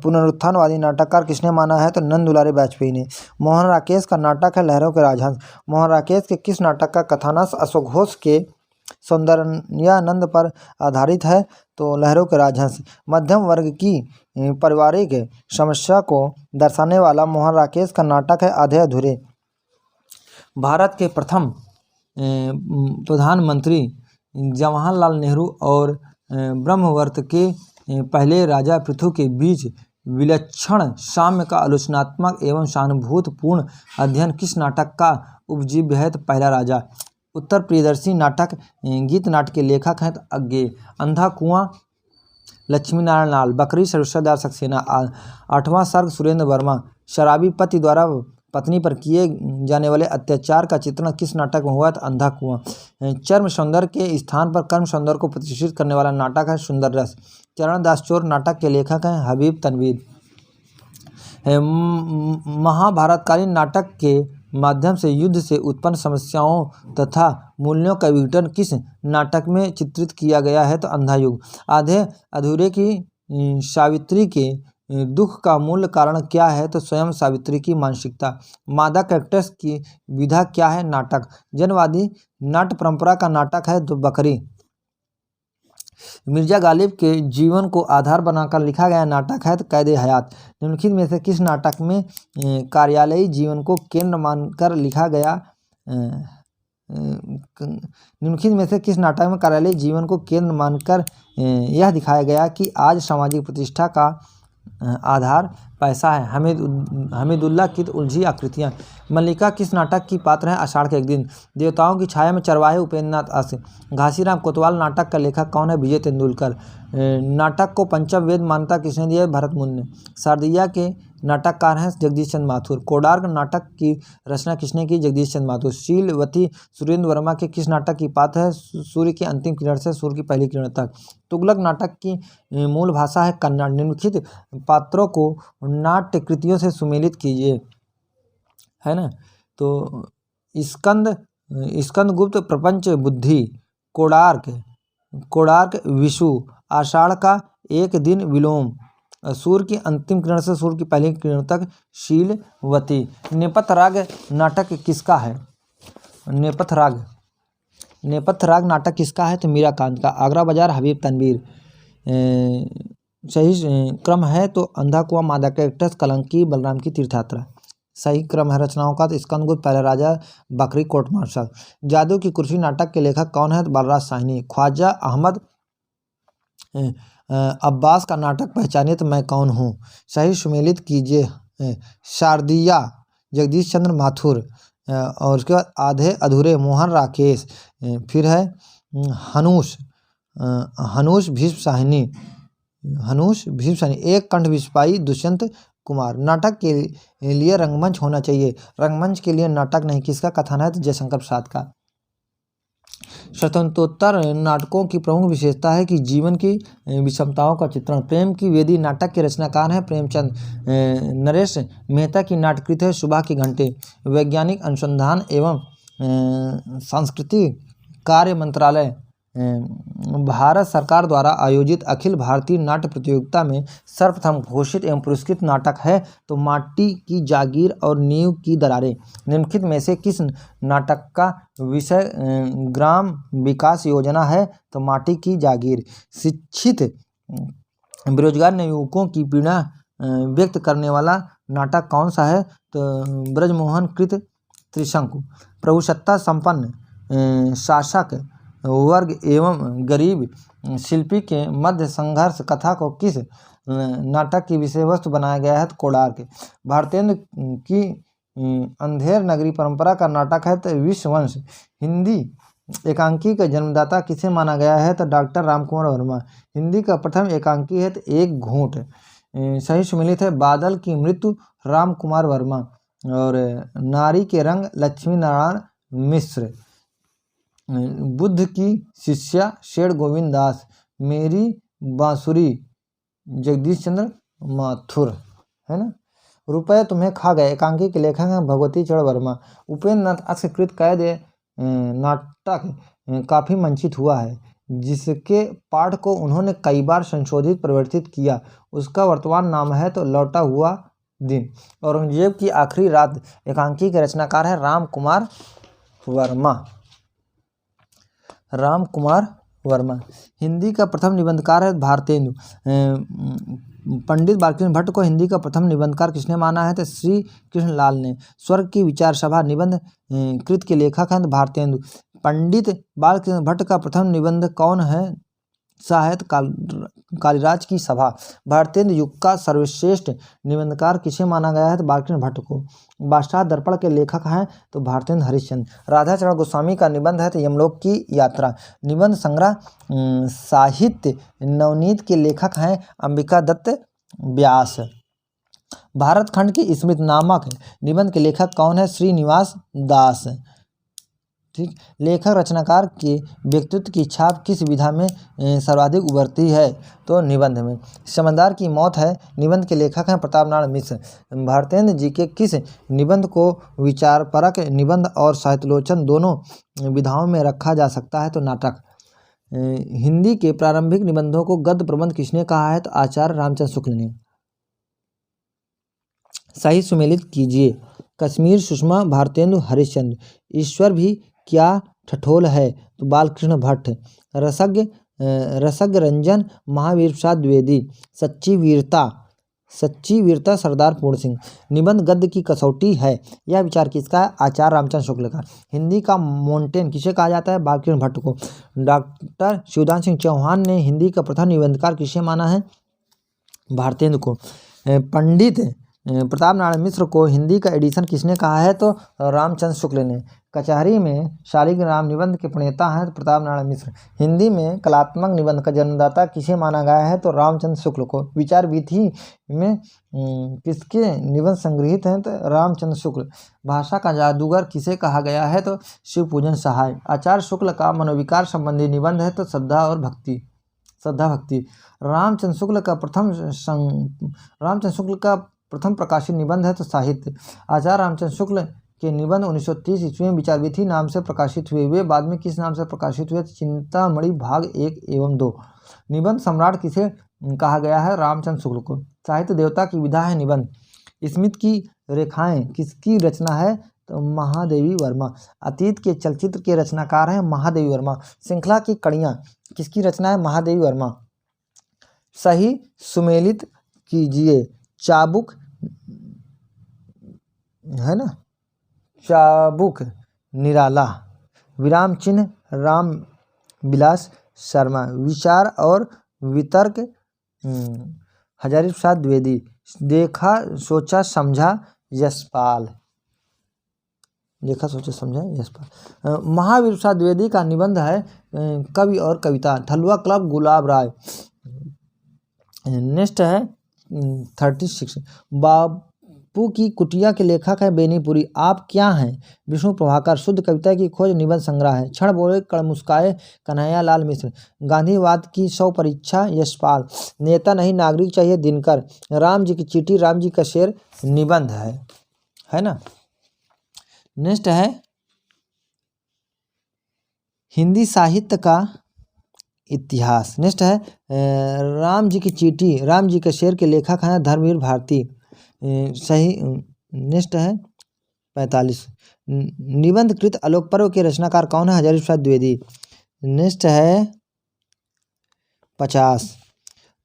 Speaker 1: पुनरुत्थानवादी नाटककार किसने माना है? तो नंद दुलारे वाजपेयी ने। मोहन राकेश का नाटक है लहरों के राजहंस। मोहन राकेश के किस नाटक का कथानक अश्वघोष के सौंदर्यानंद पर आधारित है? तो लहरों के राजहंस। मध्यम वर्ग की पारिवारिक समस्या को दर्शाने वाला मोहन राकेश का नाटक है आधे अधूरे। भारत के प्रथम प्रधानमंत्री जवाहरलाल नेहरू और ब्रह्मवर्त के पहले राजा पृथु के बीच विलक्षण साम्य का आलोचनात्मक एवं सहानुभूतिपूर्ण अध्ययन किस नाटक का उपजीव्य है? तो पहला राजा। उत्तर प्रियदर्शी नाटक गीत नाट्य के लेखक हैं? तो अज्ञेय। अंधा कुआं लक्ष्मी नारायण लाल। बकरी सर्वेश्वरदास सक्सेना। आठवां सर्ग सुरेंद्र वर्मा। शराबी पति द्वारा पत्नी पर किए जाने वाले अत्याचार का चित्रण किस नाटक में हुआ? तो अंधा कुआं। चर्म सौंदर्य के स्थान पर कर्म सौंदर्य को प्रतिष्ठित करने वाला नाटक है सुंदर रस। चरण दास चोर नाटक के लेखक हैं हबीब तनवीर। महाभारतकालीन नाटक के माध्यम से युद्ध से उत्पन्न समस्याओं तथा मूल्यों का विघटन किस नाटक में चित्रित किया गया है? तो अंधा युग। आधे अधूरे की सावित्री के दुख का मूल कारण क्या है? तो स्वयं सावित्री की मानसिकता। मादा कैरेक्टर्स की विधा क्या है? नाटक। जनवादी नाट्य परंपरा का नाटक है तो बकरी। मिर्जा गालिब के जीवन को आधार बनाकर लिखा गया नाटक है तो कैद हयात। निम्नलिखित में से किस नाटक में कार्यालयी जीवन को केंद्र मानकर लिखा गया? निम्नलिखित में से किस नाटक में कार्यालयी जीवन को केंद्र मानकर यह दिखाया गया कि आज सामाजिक प्रतिष्ठा का आधार पैसा है? हमीदुल्लाह की उलझी आकृतियाँ। मल्लिका किस नाटक की पात्र है? आषाढ़ के एक दिन। देवताओं की छाया में चरवाहे उपेंद्रनाथ अस। घासीराम कोतवाल नाटक का लेखक कौन है? विजय तेंदुलकर। नाटक को पंचम वेद मान्यता किसने दी है? भरत मुनि ने। शारदिया के नाटककार हैं जगदीश चंद्र माथुर। कोडार्क नाटक की रचना किसने की? जगदीश चंद्र माथुर। शीलवती सुरेंद्र वर्मा के किस नाटक की पात्र है? सूर्य की अंतिम किरण से सूर्य की पहली किरण तक। तुगलक नाटक की मूल भाषा है कन्नड़। निम्नलिखित पात्रों को नाट्य कृतियों से सुमेलित कीजिए, है ना। तो स्कंदगुप्त प्रपंच बुद्धि। कोणार्क विषु। आषाढ़ का एक दिन विलोम। सूर्य की अंतिम किरण से सूर्य की पहली किरण तक शीलवती। नेपथ्य राग नाटक किसका है? नेपथ्य राग नाटक किसका है? तो मीराकांत का। आगरा बाजार हबीब तनवीर। सही क्रम है तो अंधा कुआं, मादा कैरेक्टर्स, कलंकी, बलराम की तीर्थयात्रा। सही क्रम है रचनाओं का तो स्कंदगुप्त, पहला राजा, बकरी, कोर्ट मार्शल। जादू की कुर्सी नाटक के लेखक कौन है? बलराज साहनी। ख्वाजा अहमद अब्बास का नाटक पहचानिए तो मैं कौन हूँ? सही सुमेलित कीजिए। शारदिया जगदीश चंद्र माथुर। और उसके बाद आधे अधूरे मोहन राकेश। फिर है हनुष भीष्म साहनी। एक कंठ विस्पाई दुष्यंत कुमार। नाटक के लिए रंगमंच होना चाहिए। रंगमंच के लिए नाटक नहीं। किसका कथन है? तो जयशंकर प्रसाद का। स्वतंत्रोत्तर नाटकों की प्रमुख विशेषता है कि जीवन की विषमताओं का चित्रण। प्रेम की वेदी नाटक के रचनाकार हैं प्रेमचंद। नरेश मेहता की नाटकृत है सुबह के घंटे। वैज्ञानिक अनुसंधान एवं सांस्कृतिक कार्य मंत्रालय भारत सरकार द्वारा आयोजित अखिल भारतीय नाट्य प्रतियोगिता में सर्वप्रथम घोषित एवं पुरस्कृत नाटक है तो माटी की जागीर और नींव की दरारें। निम्नलिखित में से किस नाटक का विषय ग्राम विकास योजना है? तो माटी की जागीर। शिक्षित बेरोजगार नवयुवकों की पीड़ा व्यक्त करने वाला नाटक कौन सा है? तो ब्रजमोहन कृत त्रिशंकु। प्रभुसत्ता संपन्न शासक वर्ग एवं गरीब शिल्पी के मध्य संघर्ष कथा को किस नाटक की विषय वस्तु बनाया गया है? तो कोणार्क। भारतेंद्र की अंधेर नगरी परंपरा का नाटक है तो विश्ववंश। हिंदी एकांकी का जन्मदाता किसे माना गया है? तो डॉक्टर रामकुमार वर्मा। हिंदी का प्रथम एकांकी है तो एक घूंट। सही सुमेलित है बादल की मृत्यु राम कुमार वर्मा। और नारी के रंग लक्ष्मी नारायण मिश्र। बुद्ध की शिष्या शेर गोविंद दास। मेरी बांसुरी जगदीश चंद्र माथुर, है ना। रुपये तुम्हें खा गए एकांकी के लेखक हैं भगवती चरण वर्मा। उपेंद्र नाथ अश्वकृत कैद नाटक काफ़ी मंचित हुआ है जिसके पाठ को उन्होंने कई बार संशोधित परिवर्तित किया। उसका वर्तमान नाम है तो लौटा हुआ दिन। औरंगजेब की आखिरी रात एकांकी के रचनाकार है राम कुमार वर्मा। हिंदी का प्रथम निबंधकार है भारतेंदु। पंडित बालकृष्ण भट्ट को हिंदी का प्रथम निबंधकार किसने माना है? तो श्री कृष्ण लाल ने। स्वर्ग की विचार सभा निबंध कृत के लेखक हैं भारतेंदु। पंडित बालकृष्ण भट्ट का प्रथम निबंध कौन है? साहित्य कालिराज की सभा। भारतेंदु युग का सर्वश्रेष्ठ निबंधकार किसे माना गया है? तो बालकृष्ण भट्ट को। बादशाह दर्पण के लेखक हैं तो भारतेंदु हरिश्चंद्र। राधाचरण गोस्वामी का निबंध है तो यमलोक की यात्रा। निबंध संग्रह साहित्य नवनीत के लेखक हैं अंबिका दत्त व्यास। भारत खंड की स्मृति नामक निबंध के लेखक कौन है? श्रीनिवास दास। ठीक। लेखक रचनाकार के व्यक्तित्व की छाप किस विधा में सर्वाधिक उभरती है? तो निबंध में। समझदार की मौत है निबंध के लेखक हैं प्रतापनारायण मिश्र। भारतेंद्र जी के किस निबंध को विचारपरक निबंध और साहित्यालोचना दोनों विधाओं में रखा जा सकता है? तो नाटक। हिंदी के प्रारंभिक निबंधों को गद्य प्रबंध किसने कहा है? तो आचार्य रामचंद्र शुक्ल ने। सही सुमेलित कीजिए। कश्मीर सुषमा भारतेंदु हरिश्चंद्र। ईश्वर भी क्या ठठोल है? तो बालकृष्ण भट्ट। रसज्ञ रंजन महावीर प्रसाद द्विवेदी। सच्ची वीरता सरदार पूर्ण सिंह। निबंध गद्य की कसौटी है, यह विचार किसका है? आचार्य रामचंद्र शुक्ल का। हिंदी का मोंटेन किसे कहा जाता है? बालकृष्ण भट्ट को। डॉक्टर शिवदान सिंह चौहान ने हिंदी का प्रथम निबंधकार किसे माना है? भारतेंदु को। पंडित प्रताप नारायण मिश्र को हिंदी का एडिशन किसने कहा है? तो रामचंद्र शुक्ल ने। कचहरी में शालिग्राम निबंध के प्रणेता हैं तो प्रताप नारायण मिश्र। हिंदी में कलात्मक निबंध का जन्मदाता किसे माना गया है? तो रामचंद्र शुक्ल को। विचार विधि में किसके निबंध संग्रहित हैं? तो रामचंद्र शुक्ल। भाषा का जादूगर किसे कहा गया है? तो शिवपूजन सहाय। आचार्य शुक्ल का मनोविकार संबंधी निबंध है तो श्रद्धा भक्ति। रामचंद्र शुक्ल का प्रथम प्रकाशित निबंध है तो साहित्य। आचार्य रामचंद्र शुक्ल के निबंध 1930 ईस्वी में विचार विधि नाम से प्रकाशित हुए। वे बाद में किस नाम से प्रकाशित हुए? चिंतामणि भाग 1 एवं 2। निबंध सम्राट किसे कहा गया है? रामचंद्र शुक्ल को। साहित्य देवता की विधा है निबंध। स्मित की रेखाएं किसकी रचना है? तो महादेवी वर्मा। अतीत के चलचित्र के रचनाकार हैं महादेवी वर्मा। श्रृंखला की कड़ियाँ किसकी रचना है? महादेवी वर्मा। सही सुमेलित कीजिए। चाबुक है ना, चाबुक निराला। विराम चिन्ह राम विलास शर्मा। विचार और वितर्क हजारी प्रसाद द्विवेदी। देखा सोचा समझा यशपाल। महावीर प्रसाद द्विवेदी का निबंध है कवि और कविता। ठलुआ क्लब गुलाब राय। नेक्स्ट है 36। बापू की कुटिया के लेखक है बेनीपुरी। आप क्या हैं? विष्णु प्रभाकर। शुद्ध कविता की खोज निबंध संग्रह है। क्षण बोले कण मुस्काए कन्हैया लाल मिश्र। गांधीवाद की 100 परीक्षा यशपाल। नेता नहीं नागरिक चाहिए दिनकर। राम जी की चीटी राम जी का शेर निबंध है ना। नेक्स्ट है हिंदी साहित्य का इतिहास। नेक्स्ट है राम जी की चीटी राम जी के शेर के लेखक हैं धर्मवीर भारती। सही। नेक्स्ट है 45। निबंध कृत आलोक पर्व के रचनाकार कौन है? हजारी प्रसाद द्विवेदी। नेक्स्ट है 50।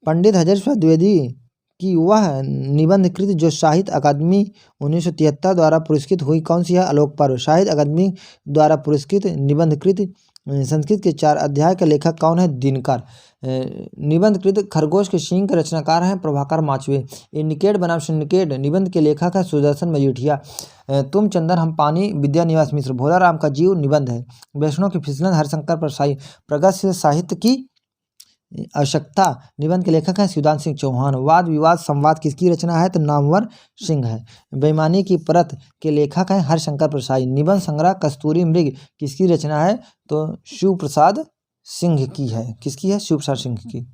Speaker 1: पंडित हजारी प्रसाद द्विवेदी की वह निबंध कृत जो साहित्य अकादमी 1973 द्वारा पुरस्कृत हुई कौन सी है? आलोक पर्व। साहित्य अकादमी द्वारा पुरस्कृत निबंध कृत संस्कृत के 4 अध्याय के लेखक कौन है? दिनकर। निबंध कृत खरगोश के सींग के रचनाकार हैं प्रभाकर माचवे। इंडिकेट बनाम सिंडिकेट निबंध के लेखक है सुदर्शन मजीठिया। तुम चंदन हम पानी विद्या निवास मिश्र। भोला राम का जीव निबंध है। वैष्णव की फिसलन हरिशंकर परसाई। प्रगतिशील साहित्य की आवश्यकता निबंध के लेखक हैं शिवदान सिंह चौहान। वाद विवाद संवाद किसकी रचना है? तो नामवर सिंह है। बेईमानी की परत के लेखक हैं हरिशंकर परसाई। निबंध संग्रह कस्तूरी मृग किसकी रचना है? तो शिव प्रसाद सिंह की है। किसकी है? शिव प्रसाद सिंह की।